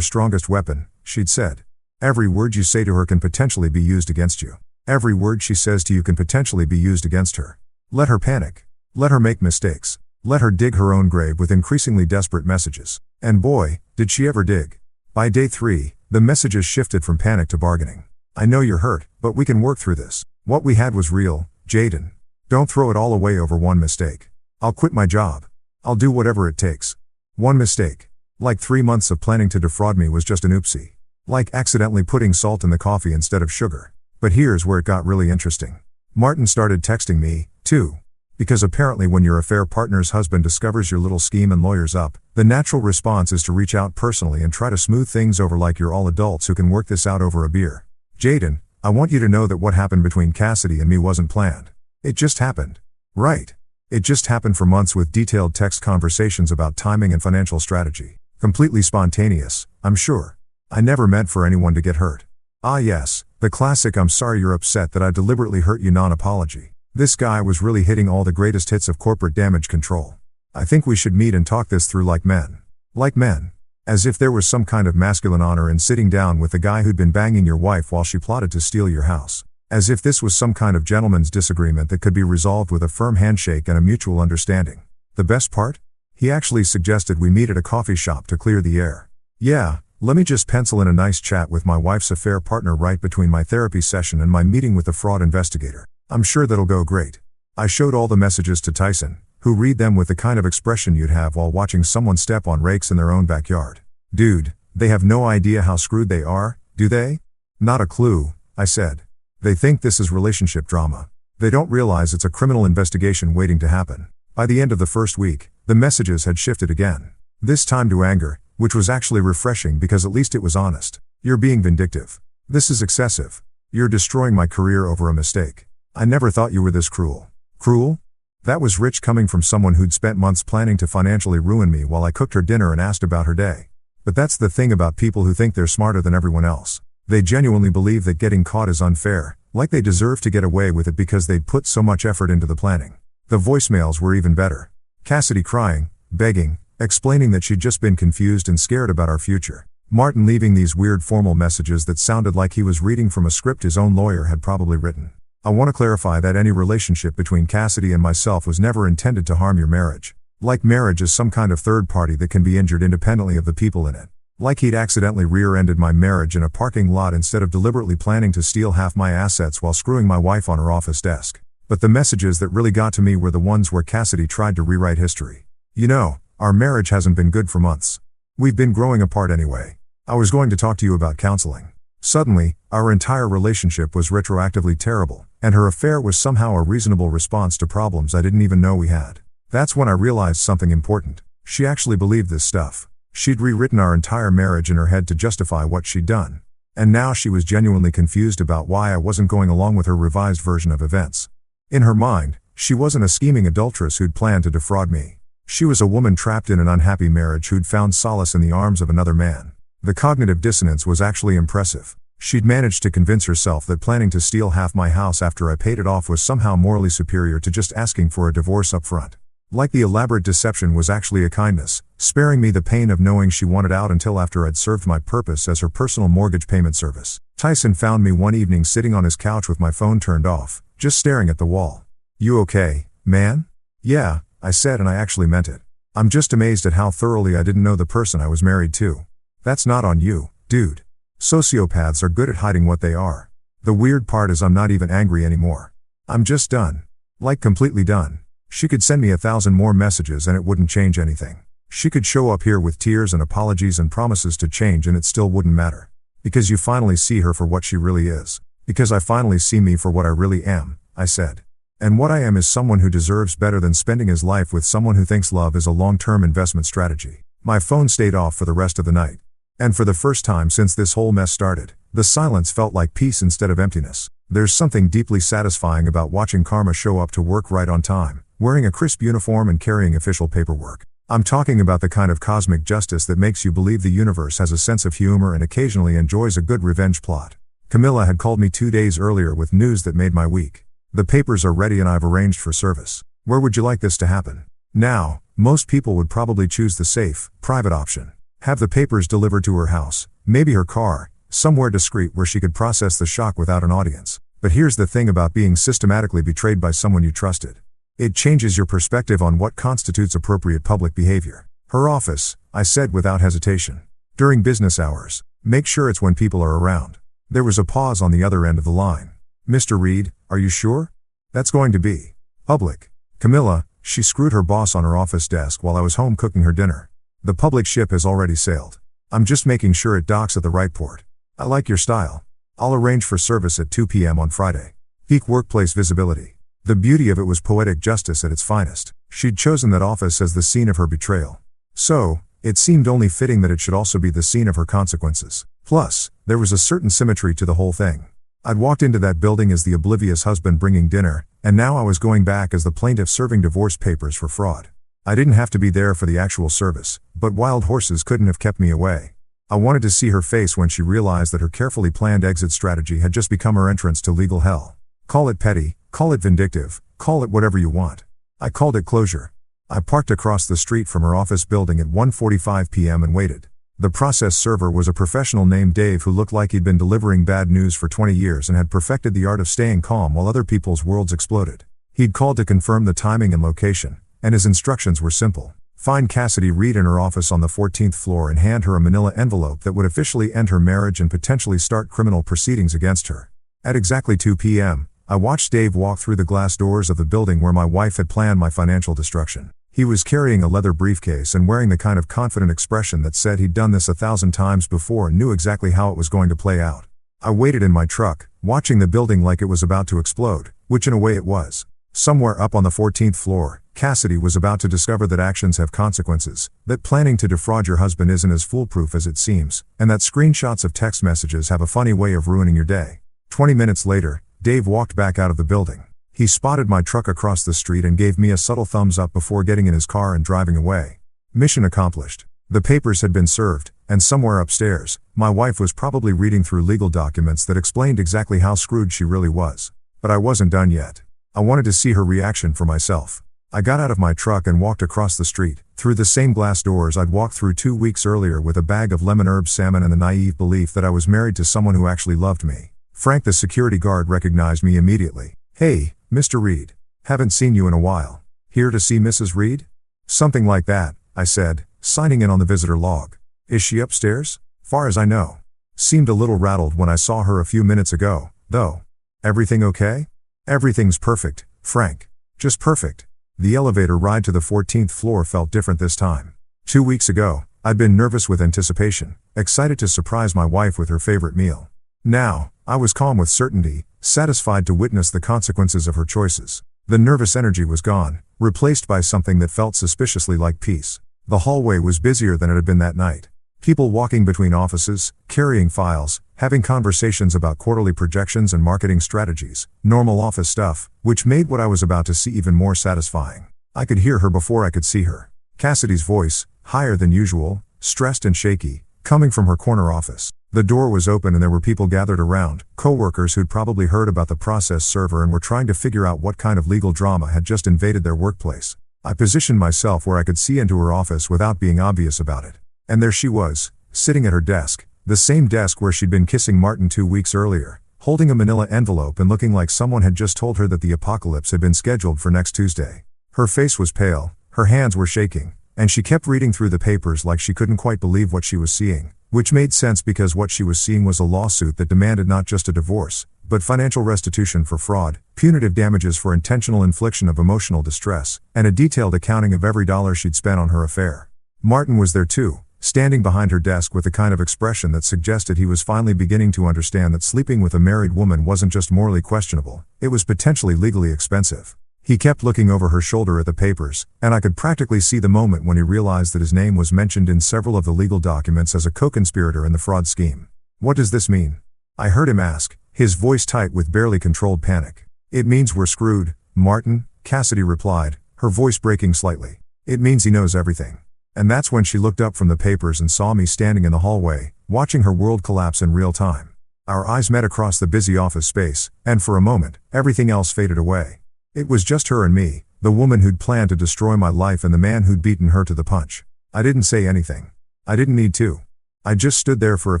strongest weapon, she'd said. Every word you say to her can potentially be used against you. Every word she says to you can potentially be used against her. Let her panic. Let her make mistakes. Let her dig her own grave with increasingly desperate messages. And boy, did she ever dig. By day 3, the messages shifted from panic to bargaining. I know you're hurt, but we can work through this. What we had was real, Jaden. Don't throw it all away over one mistake. I'll quit my job. I'll do whatever it takes. One mistake. Like 3 months of planning to defraud me was just an oopsie. Like accidentally putting salt in the coffee instead of sugar. But here's where it got really interesting. Martin started texting me, too. Because apparently when your affair partner's husband discovers your little scheme and lawyers up, the natural response is to reach out personally and try to smooth things over like you're all adults who can work this out over a beer. Jaden, I want you to know that what happened between Cassidy and me wasn't planned. It just happened. Right. It just happened for months with detailed text conversations about timing and financial strategy. Completely spontaneous, I'm sure. I never meant for anyone to get hurt. Ah yes, the classic I'm sorry you're upset that I deliberately hurt you non-apology. This guy was really hitting all the greatest hits of corporate damage control. I think we should meet and talk this through like men. Like men. As if there was some kind of masculine honor in sitting down with the guy who'd been banging your wife while she plotted to steal your house. As if this was some kind of gentleman's disagreement that could be resolved with a firm handshake and a mutual understanding. The best part? He actually suggested we meet at a coffee shop to clear the air. Yeah, let me just pencil in a nice chat with my wife's affair partner right between my therapy session and my meeting with the fraud investigator. I'm sure that'll go great. I showed all the messages to Tyson, who read them with the kind of expression you'd have while watching someone step on rakes in their own backyard. Dude, they have no idea how screwed they are, do they? Not a clue, I said. They think this is relationship drama. They don't realize it's a criminal investigation waiting to happen. By the end of the first week, the messages had shifted again. This time to anger, which was actually refreshing because at least it was honest. You're being vindictive. This is excessive. You're destroying my career over a mistake. I never thought you were this cruel. Cruel? That was rich coming from someone who'd spent months planning to financially ruin me while I cooked her dinner and asked about her day. But that's the thing about people who think they're smarter than everyone else. They genuinely believe that getting caught is unfair, like they deserve to get away with it because they'd put so much effort into the planning. The voicemails were even better. Cassidy crying, begging, explaining that she'd just been confused and scared about our future. Martin leaving these weird formal messages that sounded like he was reading from a script his own lawyer had probably written. I want to clarify that any relationship between Cassidy and myself was never intended to harm your marriage. Like marriage is some kind of third party that can be injured independently of the people in it. Like he'd accidentally rear-ended my marriage in a parking lot instead of deliberately planning to steal half my assets while screwing my wife on her office desk. But the messages that really got to me were the ones where Cassidy tried to rewrite history. You know, our marriage hasn't been good for months. We've been growing apart anyway. I was going to talk to you about counseling. Suddenly, our entire relationship was retroactively terrible, and her affair was somehow a reasonable response to problems I didn't even know we had. That's when I realized something important. She actually believed this stuff. She'd rewritten our entire marriage in her head to justify what she'd done. And now she was genuinely confused about why I wasn't going along with her revised version of events. In her mind, she wasn't a scheming adulteress who'd planned to defraud me. She was a woman trapped in an unhappy marriage who'd found solace in the arms of another man. The cognitive dissonance was actually impressive. She'd managed to convince herself that planning to steal half my house after I paid it off was somehow morally superior to just asking for a divorce up front. Like the elaborate deception was actually a kindness, sparing me the pain of knowing she wanted out until after I'd served my purpose as her personal mortgage payment service. Tyson found me one evening sitting on his couch with my phone turned off, just staring at the wall. "You okay, man?" "Yeah," I said, and I actually meant it. "I'm just amazed at how thoroughly I didn't know the person I was married to." "That's not on you, dude. Sociopaths are good at hiding what they are. The weird part is I'm not even angry anymore. I'm just done. Like completely done. She could send me 1,000 more messages and it wouldn't change anything. She could show up here with tears and apologies and promises to change and it still wouldn't matter. Because you finally see her for what she really is. Because I finally see me for what I really am," I said. "And what I am is someone who deserves better than spending his life with someone who thinks love is a long-term investment strategy." My phone stayed off for the rest of the night. And for the first time since this whole mess started, the silence felt like peace instead of emptiness. There's something deeply satisfying about watching karma show up to work right on time, wearing a crisp uniform and carrying official paperwork. I'm talking about the kind of cosmic justice that makes you believe the universe has a sense of humor and occasionally enjoys a good revenge plot. Camilla had called me 2 days earlier with news that made my week. The papers are ready and I've arranged for service. Where would you like this to happen? Now, most people would probably choose the safe, private option. Have the papers delivered to her house, maybe her car, somewhere discreet where she could process the shock without an audience. But here's the thing about being systematically betrayed by someone you trusted. It changes your perspective on what constitutes appropriate public behavior. Her office, I said without hesitation. During business hours. Make sure it's when people are around. There was a pause on the other end of the line. Mr. Reed, are you sure? That's going to be public. Camilla, she screwed her boss on her office desk while I was home cooking her dinner. The public ship has already sailed. I'm just making sure it docks at the right port. I like your style. I'll arrange for service at 2 p.m. on Friday. Peak workplace visibility. The beauty of it was poetic justice at its finest. She'd chosen that office as the scene of her betrayal. So, it seemed only fitting that it should also be the scene of her consequences. Plus, there was a certain symmetry to the whole thing. I'd walked into that building as the oblivious husband bringing dinner, and now I was going back as the plaintiff serving divorce papers for fraud. I didn't have to be there for the actual service, but wild horses couldn't have kept me away. I wanted to see her face when she realized that her carefully planned exit strategy had just become her entrance to legal hell. Call it petty, call it vindictive, call it whatever you want. I called it closure. I parked across the street from her office building at 1:45 p.m. and waited. The process server was a professional named Dave who looked like he'd been delivering bad news for 20 years and had perfected the art of staying calm while other people's worlds exploded. He'd called to confirm the timing and location, and his instructions were simple. Find Cassidy Reed in her office on the 14th floor and hand her a manila envelope that would officially end her marriage and potentially start criminal proceedings against her. At exactly 2 p.m., I watched Dave walk through the glass doors of the building where my wife had planned my financial destruction. He was carrying a leather briefcase and wearing the kind of confident expression that said he'd done this 1,000 times before and knew exactly how it was going to play out. I waited in my truck, watching the building like it was about to explode, which in a way it was. Somewhere up on the 14th floor, Cassidy was about to discover that actions have consequences, that planning to defraud your husband isn't as foolproof as it seems, and that screenshots of text messages have a funny way of ruining your day. 20 minutes later, Dave walked back out of the building. He spotted my truck across the street and gave me a subtle thumbs up before getting in his car and driving away. Mission accomplished. The papers had been served, and somewhere upstairs, my wife was probably reading through legal documents that explained exactly how screwed she really was. But I wasn't done yet. I wanted to see her reaction for myself. I got out of my truck and walked across the street, through the same glass doors I'd walked through 2 weeks earlier with a bag of lemon herb salmon and the naive belief that I was married to someone who actually loved me. Frank the security guard recognized me immediately. "Hey, Mr. Reed. Haven't seen you in a while. Here to see Mrs. Reed?" "Something like that," I said, signing in on the visitor log. "Is she upstairs?" "Far as I know." Seemed a little rattled when I saw her a few minutes ago, though. "Everything okay?" "Everything's perfect, Frank. Just perfect." The elevator ride to the 14th floor felt different this time. 2 weeks ago, I'd been nervous with anticipation, excited to surprise my wife with her favorite meal. Now, I was calm with certainty, satisfied to witness the consequences of her choices. The nervous energy was gone, replaced by something that felt suspiciously like peace. The hallway was busier than it had been that night. People walking between offices, carrying files, having conversations about quarterly projections and marketing strategies, normal office stuff, which made what I was about to see even more satisfying. I could hear her before I could see her. Cassidy's voice, higher than usual, stressed and shaky, coming from her corner office. The door was open and there were people gathered around, co-workers who'd probably heard about the process server and were trying to figure out what kind of legal drama had just invaded their workplace. I positioned myself where I could see into her office without being obvious about it. And there she was, sitting at her desk, the same desk where she'd been kissing Martin 2 weeks earlier, holding a manila envelope and looking like someone had just told her that the apocalypse had been scheduled for next Tuesday. Her face was pale, her hands were shaking, and she kept reading through the papers like she couldn't quite believe what she was seeing, which made sense because what she was seeing was a lawsuit that demanded not just a divorce, but financial restitution for fraud, punitive damages for intentional infliction of emotional distress, and a detailed accounting of every dollar she'd spent on her affair. Martin was there too, standing behind her desk with the kind of expression that suggested he was finally beginning to understand that sleeping with a married woman wasn't just morally questionable, it was potentially legally expensive. He kept looking over her shoulder at the papers, and I could practically see the moment when he realized that his name was mentioned in several of the legal documents as a co-conspirator in the fraud scheme. "What does this mean?" I heard him ask, his voice tight with barely controlled panic. "It means we're screwed, Martin," Cassidy replied, her voice breaking slightly. "It means he knows everything." And that's when she looked up from the papers and saw me standing in the hallway, watching her world collapse in real time. Our eyes met across the busy office space, and for a moment, everything else faded away. It was just her and me, the woman who'd planned to destroy my life and the man who'd beaten her to the punch. I didn't say anything. I didn't need to. I just stood there for a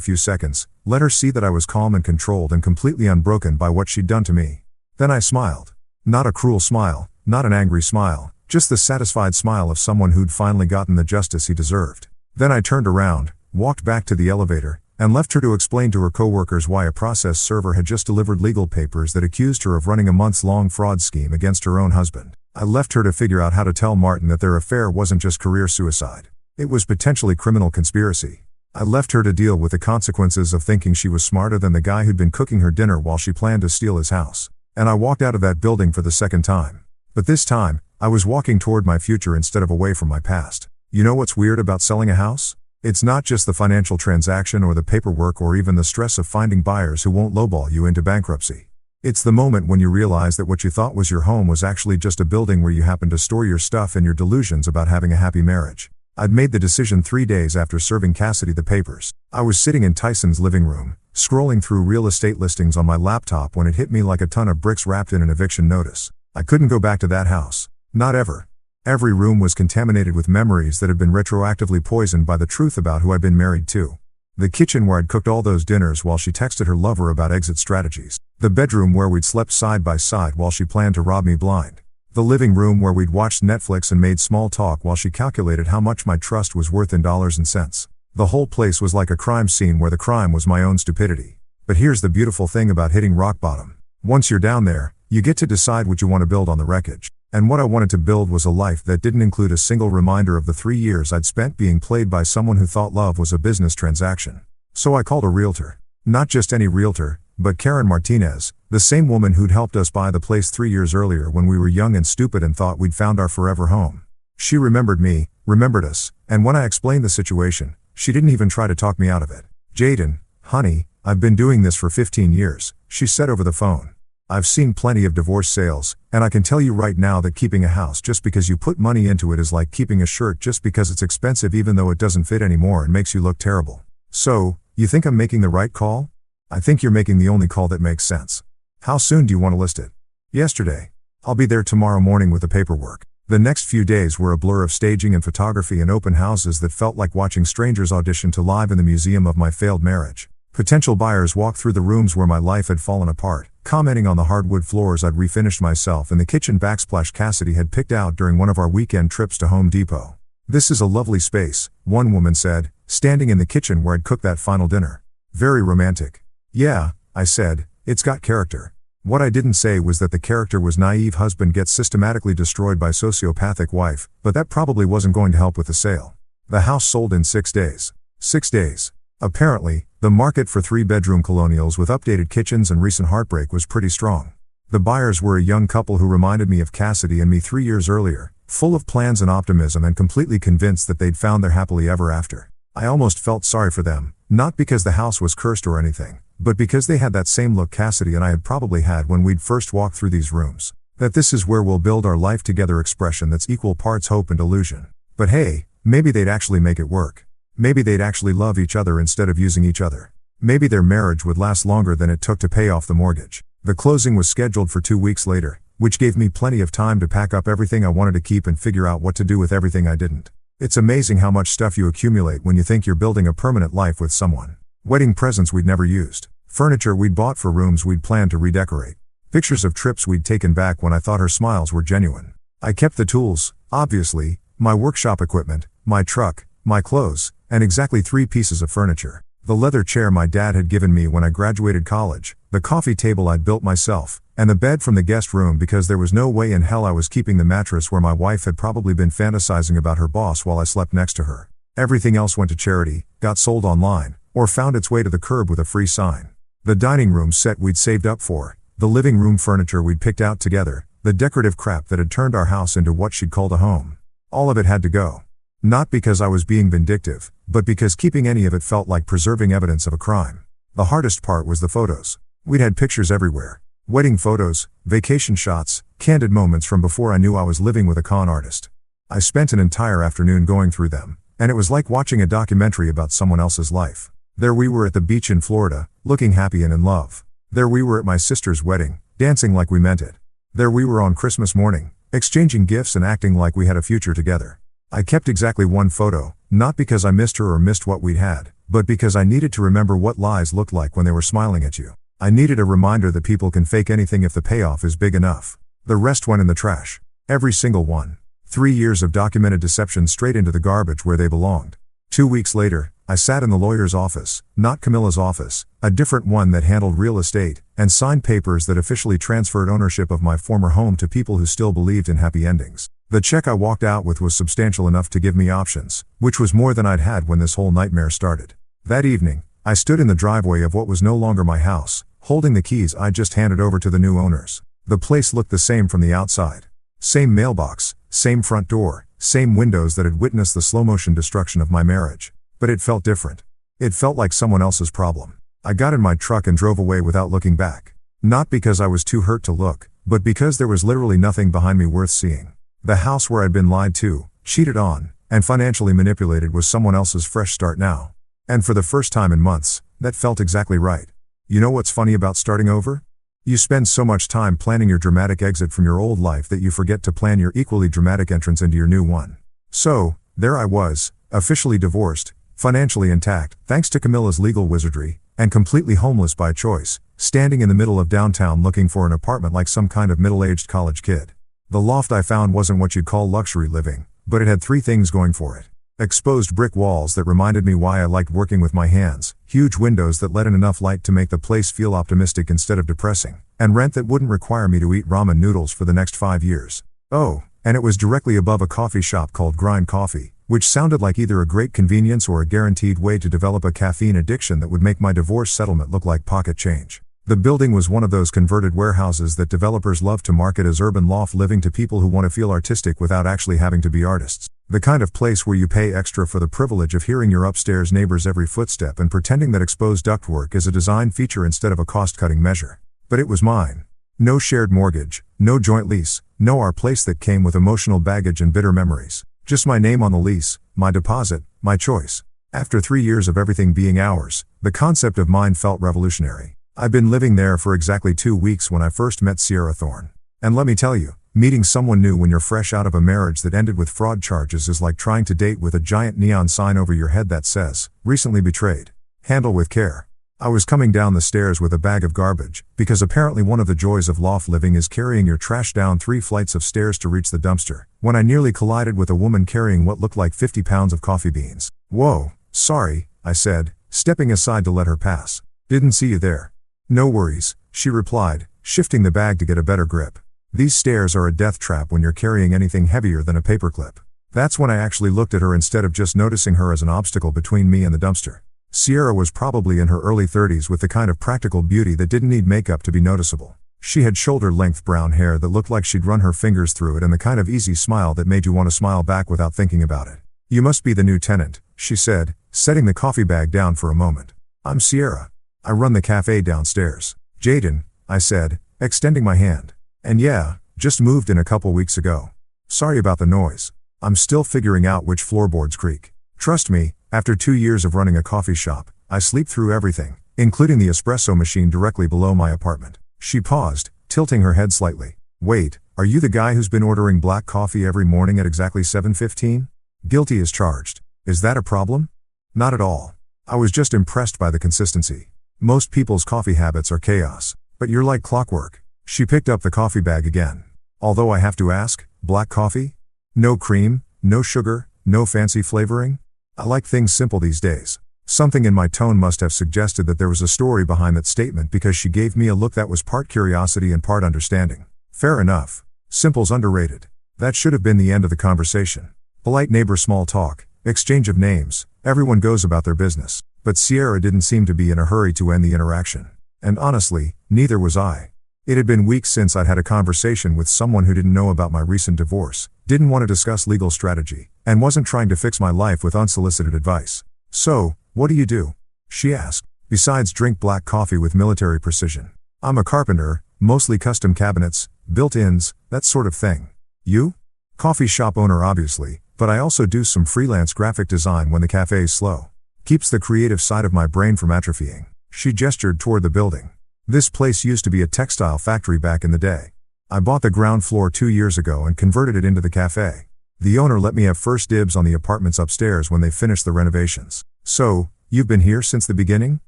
few seconds, let her see that I was calm and controlled and completely unbroken by what she'd done to me. Then I smiled. Not a cruel smile, not an angry smile, just the satisfied smile of someone who'd finally gotten the justice he deserved. Then I turned around, walked back to the elevator, and left her to explain to her coworkers why a process server had just delivered legal papers that accused her of running a months-long fraud scheme against her own husband. I left her to figure out how to tell Martin that their affair wasn't just career suicide. It was potentially criminal conspiracy. I left her to deal with the consequences of thinking she was smarter than the guy who'd been cooking her dinner while she planned to steal his house. And I walked out of that building for the second time. But this time, I was walking toward my future instead of away from my past. You know what's weird about selling a house? It's not just the financial transaction or the paperwork or even the stress of finding buyers who won't lowball you into bankruptcy. It's the moment when you realize that what you thought was your home was actually just a building where you happen to store your stuff and your delusions about having a happy marriage. I'd made the decision 3 days after serving Cassidy the papers. I was sitting in Tyson's living room, scrolling through real estate listings on my laptop when it hit me like a ton of bricks wrapped in an eviction notice. I couldn't go back to that house. Not ever. Every room was contaminated with memories that had been retroactively poisoned by the truth about who I'd been married to. The kitchen where I'd cooked all those dinners while she texted her lover about exit strategies. The bedroom where we'd slept side by side while she planned to rob me blind. The living room where we'd watched Netflix and made small talk while she calculated how much my trust was worth in dollars and cents. The whole place was like a crime scene where the crime was my own stupidity. But here's the beautiful thing about hitting rock bottom. Once you're down there, you get to decide what you want to build on the wreckage. And what I wanted to build was a life that didn't include a single reminder of the 3 years I'd spent being played by someone who thought love was a business transaction. So I called a realtor. Not just any realtor, but Karen Martinez, the same woman who'd helped us buy the place 3 years earlier when we were young and stupid and thought we'd found our forever home. She remembered me, remembered us, and when I explained the situation, she didn't even try to talk me out of it. Jaden, honey, I've been doing this for 15 years, she said over the phone. I've seen plenty of divorce sales, and I can tell you right now that keeping a house just because you put money into it is like keeping a shirt just because it's expensive even though it doesn't fit anymore and makes you look terrible. So, you think I'm making the right call? I think you're making the only call that makes sense. How soon do you want to list it? Yesterday. I'll be there tomorrow morning with the paperwork. The next few days were a blur of staging and photography and open houses that felt like watching strangers audition to live in the museum of my failed marriage. Potential buyers walked through the rooms where my life had fallen apart, commenting on the hardwood floors I'd refinished myself and the kitchen backsplash Cassidy had picked out during one of our weekend trips to Home Depot. This is a lovely space, one woman said, standing in the kitchen where I'd cooked that final dinner. Very romantic. Yeah, I said, it's got character. What I didn't say was that the character was naive husband gets systematically destroyed by sociopathic wife, but that probably wasn't going to help with the sale. The house sold in 6 days. 6 days. Apparently, the market for 3-bedroom colonials with updated kitchens and recent heartbreak was pretty strong. The buyers were a young couple who reminded me of Cassidy and me 3 years earlier, full of plans and optimism and completely convinced that they'd found their happily ever after. I almost felt sorry for them, not because the house was cursed or anything, but because they had that same look Cassidy and I had probably had when we'd first walked through these rooms. That this is where we'll build our life together expression that's equal parts hope and illusion. But hey, maybe they'd actually make it work. Maybe they'd actually love each other instead of using each other. Maybe their marriage would last longer than it took to pay off the mortgage. The closing was scheduled for 2 weeks later, which gave me plenty of time to pack up everything I wanted to keep and figure out what to do with everything I didn't. It's amazing how much stuff you accumulate when you think you're building a permanent life with someone. Wedding presents we'd never used. Furniture we'd bought for rooms we'd planned to redecorate. Pictures of trips we'd taken back when I thought her smiles were genuine. I kept the tools, obviously, my workshop equipment, my truck, my clothes, and exactly 3 pieces of furniture. The leather chair my dad had given me when I graduated college, the coffee table I'd built myself, and the bed from the guest room because there was no way in hell I was keeping the mattress where my wife had probably been fantasizing about her boss while I slept next to her. Everything else went to charity, got sold online, or found its way to the curb with a free sign. The dining room set we'd saved up for, the living room furniture we'd picked out together, the decorative crap that had turned our house into what she'd called a home. All of it had to go. Not because I was being vindictive, but because keeping any of it felt like preserving evidence of a crime. The hardest part was the photos. We'd had pictures everywhere. Wedding photos, vacation shots, candid moments from before I knew I was living with a con artist. I spent an entire afternoon going through them, and it was like watching a documentary about someone else's life. There we were at the beach in Florida, looking happy and in love. There we were at my sister's wedding, dancing like we meant it. There we were on Christmas morning, exchanging gifts and acting like we had a future together. I kept exactly one photo, not because I missed her or missed what we'd had, but because I needed to remember what lies looked like when they were smiling at you. I needed a reminder that people can fake anything if the payoff is big enough. The rest went in the trash. Every single one. 3 years of documented deception straight into the garbage where they belonged. 2 weeks later, I sat in the lawyer's office, not Camilla's office, a different one that handled real estate, and signed papers that officially transferred ownership of my former home to people who still believed in happy endings. The check I walked out with was substantial enough to give me options, which was more than I'd had when this whole nightmare started. That evening, I stood in the driveway of what was no longer my house, holding the keys I'd just handed over to the new owners. The place looked the same from the outside. Same mailbox, same front door, same windows that had witnessed the slow-motion destruction of my marriage. But it felt different. It felt like someone else's problem. I got in my truck and drove away without looking back. Not because I was too hurt to look, but because there was literally nothing behind me worth seeing. The house where I'd been lied to, cheated on, and financially manipulated was someone else's fresh start now. And for the first time in months, that felt exactly right. You know what's funny about starting over? You spend so much time planning your dramatic exit from your old life that you forget to plan your equally dramatic entrance into your new one. So, there I was, officially divorced, financially intact, thanks to Camilla's legal wizardry, and completely homeless by choice, standing in the middle of downtown looking for an apartment like some kind of middle-aged college kid. The loft I found wasn't what you'd call luxury living, but it had 3 things going for it. Exposed brick walls that reminded me why I liked working with my hands, huge windows that let in enough light to make the place feel optimistic instead of depressing, and rent that wouldn't require me to eat ramen noodles for the next 5 years. Oh, and it was directly above a coffee shop called Grind Coffee, which sounded like either a great convenience or a guaranteed way to develop a caffeine addiction that would make my divorce settlement look like pocket change. The building was one of those converted warehouses that developers love to market as urban loft living to people who want to feel artistic without actually having to be artists. The kind of place where you pay extra for the privilege of hearing your upstairs neighbor's every footstep and pretending that exposed ductwork is a design feature instead of a cost-cutting measure. But it was mine. No shared mortgage, no joint lease, no our place that came with emotional baggage and bitter memories. Just my name on the lease, my deposit, my choice. After 3 years of everything being ours, the concept of mine felt revolutionary. I'd been living there for exactly 2 weeks when I first met Sierra Thorne. And let me tell you, meeting someone new when you're fresh out of a marriage that ended with fraud charges is like trying to date with a giant neon sign over your head that says, "Recently betrayed. Handle with care." I was coming down the stairs with a bag of garbage, because apparently one of the joys of loft living is carrying your trash down 3 flights of stairs to reach the dumpster, when I nearly collided with a woman carrying what looked like 50 pounds of coffee beans. "Whoa, sorry," I said, stepping aside to let her pass. "Didn't see you there." "No worries," she replied, shifting the bag to get a better grip. These stairs are a death trap when you're carrying anything heavier than a paperclip. That's when I actually looked at her instead of just noticing her as an obstacle between me and the dumpster. Sierra was probably in her early 30s with the kind of practical beauty that didn't need makeup to be noticeable. She had shoulder-length brown hair that looked like she'd run her fingers through it and the kind of easy smile that made you want to smile back without thinking about it. "You must be the new tenant," she said, setting the coffee bag down for a moment. "I'm Sierra. I run the cafe downstairs." "Jaden," I said, extending my hand. "And yeah, just moved in a couple weeks ago. Sorry about the noise. I'm still figuring out which floorboards creak. Trust me, after 2 years of running a coffee shop, I sleep through everything, including the espresso machine directly below my apartment." She paused, tilting her head slightly. "Wait, are you the guy who's been ordering black coffee every morning at exactly 7:15? Guilty as charged. Is that a problem?" "Not at all. I was just impressed by the consistency. Most people's coffee habits are chaos, but you're like clockwork." She picked up the coffee bag again. "Although I have to ask, black coffee? No cream, no sugar, no fancy flavoring? I like things simple these days." Something in my tone must have suggested that there was a story behind that statement because she gave me a look that was part curiosity and part understanding. Fair enough. Simple's underrated. That should have been the end of the conversation. Polite neighbor small talk, exchange of names, everyone goes about their business. But Sierra didn't seem to be in a hurry to end the interaction. And honestly, neither was I. It had been weeks since I'd had a conversation with someone who didn't know about my recent divorce, didn't want to discuss legal strategy, and wasn't trying to fix my life with unsolicited advice. "So, what do you do?" she asked. "Besides drink black coffee with military precision. I'm a carpenter, mostly custom cabinets, built-ins, that sort of thing." "You?" "Coffee shop owner obviously, but I also do some freelance graphic design when the cafe's slow." Keeps the creative side of my brain from atrophying. She gestured toward the building. This place used to be a textile factory back in the day. I bought the ground floor 2 years ago and converted it into the cafe. The owner let me have first dibs on the apartments upstairs when they finished the renovations. So, you've been here since the beginning?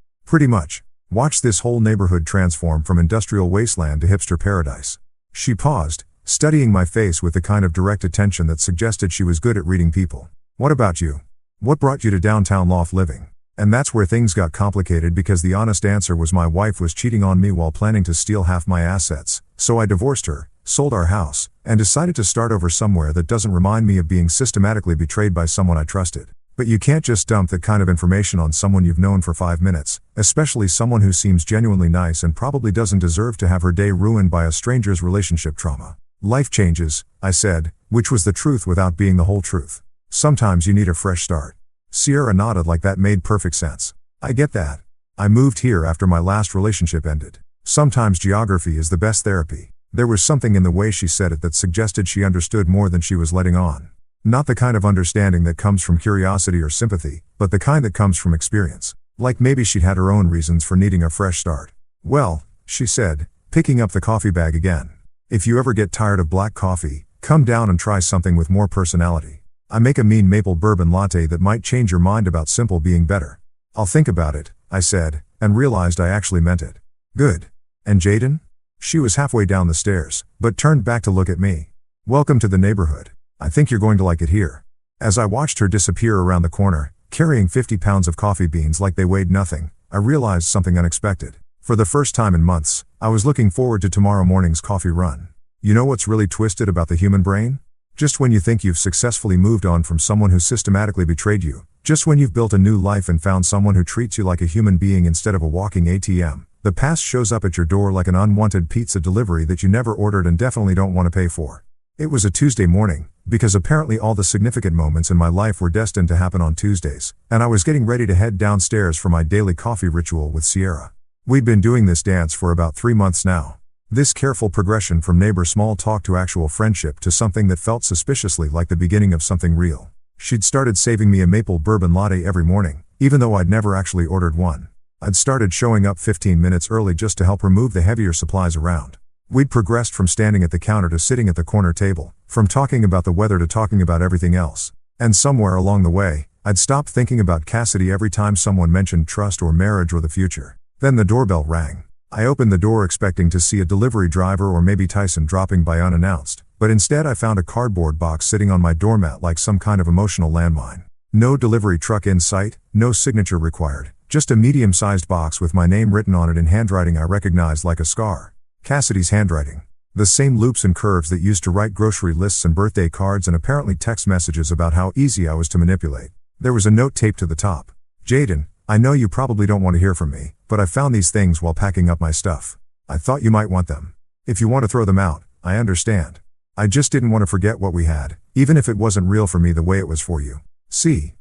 Pretty much. Watch this whole neighborhood transform from industrial wasteland to hipster paradise. She paused, studying my face with the kind of direct attention that suggested she was good at reading people. What about you? What brought you to downtown loft living? And that's where things got complicated because the honest answer was my wife was cheating on me while planning to steal half my assets, so I divorced her, sold our house, and decided to start over somewhere that doesn't remind me of being systematically betrayed by someone I trusted. But you can't just dump that kind of information on someone you've known for 5 minutes, especially someone who seems genuinely nice and probably doesn't deserve to have her day ruined by a stranger's relationship trauma. Life changes, I said, which was the truth without being the whole truth. Sometimes you need a fresh start. Sierra nodded like that made perfect sense. I get that. I moved here after my last relationship ended. Sometimes geography is the best therapy. There was something in the way she said it that suggested she understood more than she was letting on. Not the kind of understanding that comes from curiosity or sympathy, but the kind that comes from experience. Like maybe she'd had her own reasons for needing a fresh start. Well, she said, picking up the coffee bag again. If you ever get tired of black coffee, come down and try something with more personality. I make a mean maple bourbon latte that might change your mind about simple being better. I'll think about it, I said, and realized I actually meant it. Good. And Jaden? She was halfway down the stairs, but turned back to look at me. Welcome to the neighborhood. I think you're going to like it here. As I watched her disappear around the corner, carrying 50 pounds of coffee beans like they weighed nothing, I realized something unexpected. For the first time in months, I was looking forward to tomorrow morning's coffee run. You know what's really twisted about the human brain? Just when you think you've successfully moved on from someone who systematically betrayed you, just when you've built a new life and found someone who treats you like a human being instead of a walking ATM, the past shows up at your door like an unwanted pizza delivery that you never ordered and definitely don't want to pay for. It was a Tuesday morning, because apparently all the significant moments in my life were destined to happen on Tuesdays, and I was getting ready to head downstairs for my daily coffee ritual with Sierra. We'd been doing this dance for about 3 months now. This careful progression from neighbor small talk to actual friendship to something that felt suspiciously like the beginning of something real. She'd started saving me a maple bourbon latte every morning, even though I'd never actually ordered one. I'd started showing up 15 minutes early just to help her move the heavier supplies around. We'd progressed from standing at the counter to sitting at the corner table, from talking about the weather to talking about everything else. And somewhere along the way, I'd stopped thinking about Cassidy every time someone mentioned trust or marriage or the future. Then the doorbell rang. I opened the door expecting to see a delivery driver or maybe Tyson dropping by unannounced, but instead I found a cardboard box sitting on my doormat like some kind of emotional landmine. No delivery truck in sight, no signature required, just a medium-sized box with my name written on it in handwriting I recognized like a scar. Cassidy's handwriting. The same loops and curves that used to write grocery lists and birthday cards and apparently text messages about how easy I was to manipulate. There was a note taped to the top. Jaden, I know you probably don't want to hear from me, but I found these things while packing up my stuff. I thought you might want them. If you want to throw them out, I understand. I just didn't want to forget what we had, even if it wasn't real for me the way it was for you. See,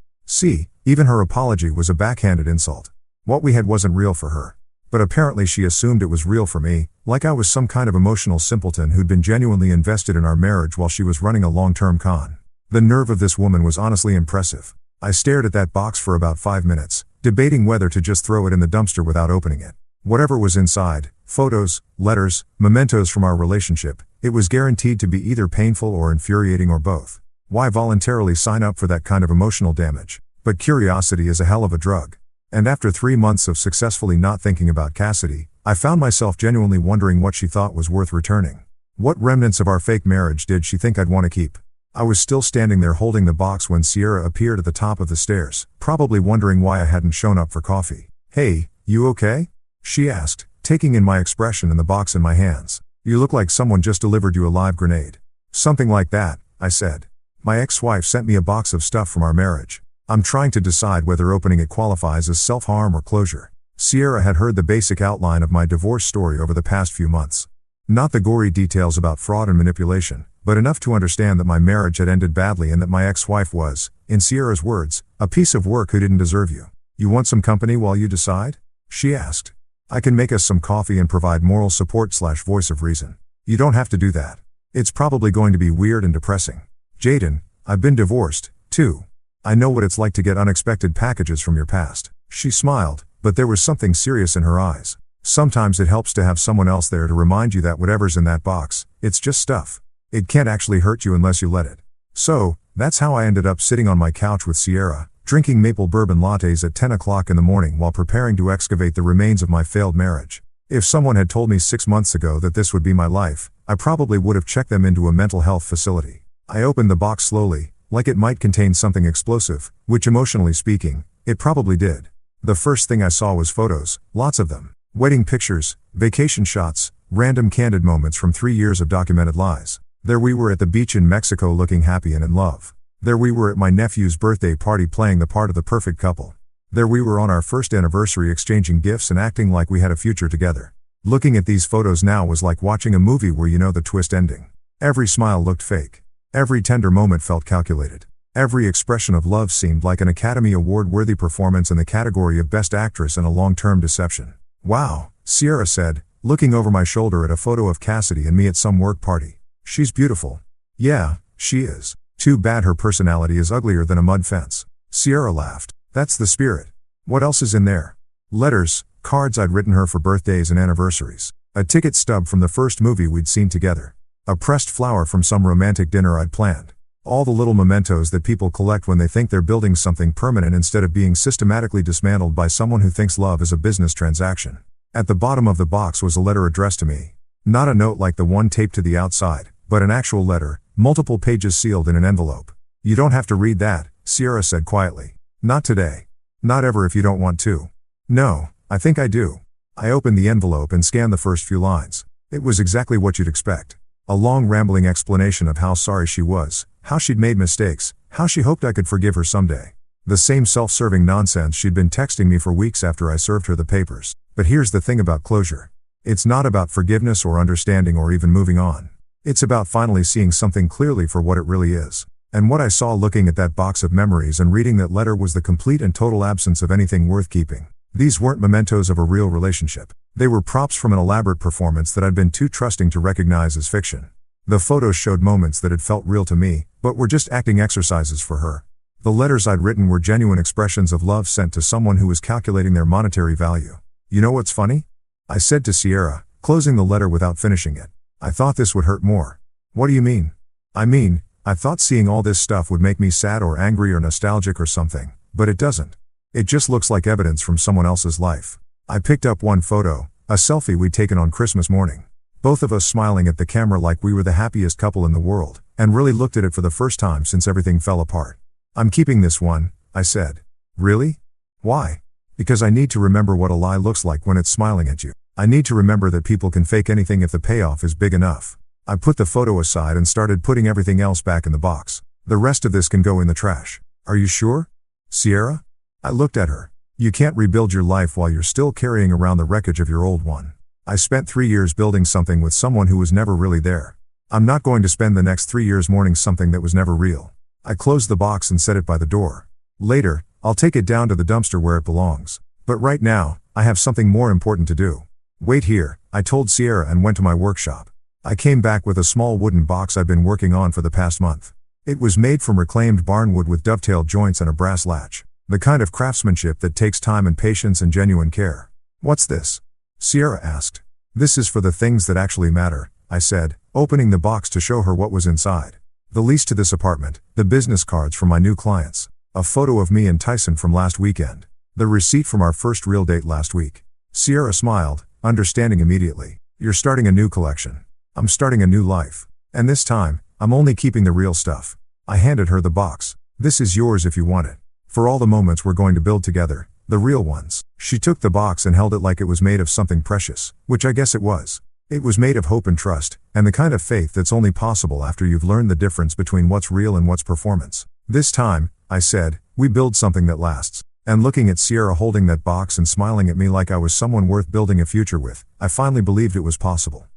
even her apology was a backhanded insult. What we had wasn't real for her. But apparently she assumed it was real for me, like I was some kind of emotional simpleton who'd been genuinely invested in our marriage while she was running a long-term con. The nerve of this woman was honestly impressive. I stared at that box for about 5 minutes, debating whether to just throw it in the dumpster without opening it. Whatever was inside, photos, letters, mementos from our relationship, it was guaranteed to be either painful or infuriating or both. Why voluntarily sign up for that kind of emotional damage? But curiosity is a hell of a drug. And after 3 months of successfully not thinking about Cassidy, I found myself genuinely wondering what she thought was worth returning. What remnants of our fake marriage did she think I'd want to keep? I was still standing there holding the box when Sierra appeared at the top of the stairs, probably wondering why I hadn't shown up for coffee. Hey, you okay? She asked, taking in my expression and the box in my hands. You look like someone just delivered you a live grenade. Something like that, I said. My ex-wife sent me a box of stuff from our marriage. I'm trying to decide whether opening it qualifies as self-harm or closure. Sierra had heard the basic outline of my divorce story over the past few months. Not the gory details about fraud and manipulation, but enough to understand that my marriage had ended badly and that my ex-wife was, in Sierra's words, a piece of work who didn't deserve you. You want some company while you decide? She asked. I can make us some coffee and provide moral support/voice of reason. You don't have to do that. It's probably going to be weird and depressing. Jaden, I've been divorced, too. I know what it's like to get unexpected packages from your past. She smiled, but there was something serious in her eyes. Sometimes it helps to have someone else there to remind you that whatever's in that box, it's just stuff. It can't actually hurt you unless you let it. So, that's how I ended up sitting on my couch with Sierra, drinking maple bourbon lattes at 10 o'clock in the morning while preparing to excavate the remains of my failed marriage. If someone had told me 6 months ago that this would be my life, I probably would have checked them into a mental health facility. I opened the box slowly, like it might contain something explosive, which emotionally speaking, it probably did. The first thing I saw was photos, lots of them. Wedding pictures, vacation shots, random candid moments from 3 years of documented lies. There we were at the beach in Mexico looking happy and in love. There we were at my nephew's birthday party playing the part of the perfect couple. There we were on our first anniversary exchanging gifts and acting like we had a future together. Looking at these photos now was like watching a movie where you know the twist ending. Every smile looked fake. Every tender moment felt calculated. Every expression of love seemed like an Academy Award-worthy performance in the category of Best Actress in a long-term deception. Wow, Sierra said, looking over my shoulder at a photo of Cassidy and me at some work party. She's beautiful. Yeah, she is. Too bad her personality is uglier than a mud fence. Sierra laughed. That's the spirit. What else is in there? Letters, cards I'd written her for birthdays and anniversaries. A ticket stub from the first movie we'd seen together. A pressed flower from some romantic dinner I'd planned. All the little mementos that people collect when they think they're building something permanent instead of being systematically dismantled by someone who thinks love is a business transaction. At the bottom of the box was a letter addressed to me. Not a note like the one taped to the outside, but an actual letter, multiple pages sealed in an envelope. You don't have to read that, Sierra said quietly. Not today. Not ever if you don't want to. No, I think I do. I opened the envelope and scanned the first few lines. It was exactly what you'd expect. A long rambling explanation of how sorry she was, how she'd made mistakes, how she hoped I could forgive her someday. The same self-serving nonsense she'd been texting me for weeks after I served her the papers. But here's the thing about closure. It's not about forgiveness or understanding or even moving on. It's about finally seeing something clearly for what it really is. And what I saw looking at that box of memories and reading that letter was the complete and total absence of anything worth keeping. These weren't mementos of a real relationship. They were props from an elaborate performance that I'd been too trusting to recognize as fiction. The photos showed moments that had felt real to me, but were just acting exercises for her. The letters I'd written were genuine expressions of love sent to someone who was calculating their monetary value. You know what's funny? I said to Sierra, closing the letter without finishing it. I thought this would hurt more. What do you mean? I thought seeing all this stuff would make me sad or angry or nostalgic or something, but it doesn't. It just looks like evidence from someone else's life. I picked up one photo, a selfie we'd taken on Christmas morning. Both of us smiling at the camera like we were the happiest couple in the world, and really looked at it for the first time since everything fell apart. I'm keeping this one, I said. Really? Why? Because I need to remember what a lie looks like when it's smiling at you. I need to remember that people can fake anything if the payoff is big enough. I put the photo aside and started putting everything else back in the box. The rest of this can go in the trash. Are you sure? Sierra? I looked at her. You can't rebuild your life while you're still carrying around the wreckage of your old one. I spent 3 years building something with someone who was never really there. I'm not going to spend the next 3 years mourning something that was never real. I closed the box and set it by the door. Later, I'll take it down to the dumpster where it belongs. But right now, I have something more important to do. Wait here, I told Sierra and went to my workshop. I came back with a small wooden box I'd been working on for the past month. It was made from reclaimed barnwood with dovetailed joints and a brass latch. The kind of craftsmanship that takes time and patience and genuine care. What's this? Sierra asked. This is for the things that actually matter, I said, opening the box to show her what was inside. The lease to this apartment, the business cards from my new clients, a photo of me and Tyson from last weekend, the receipt from our first real date last week. Sierra smiled, understanding immediately. You're starting a new collection. I'm starting a new life. And this time, I'm only keeping the real stuff. I handed her the box. This is yours if you want it. For all the moments we're going to build together, the real ones. She took the box and held it like it was made of something precious, which I guess it was. It was made of hope and trust, and the kind of faith that's only possible after you've learned the difference between what's real and what's performance. This time, I said, we build something that lasts. And looking at Sierra holding that box and smiling at me like I was someone worth building a future with, I finally believed it was possible.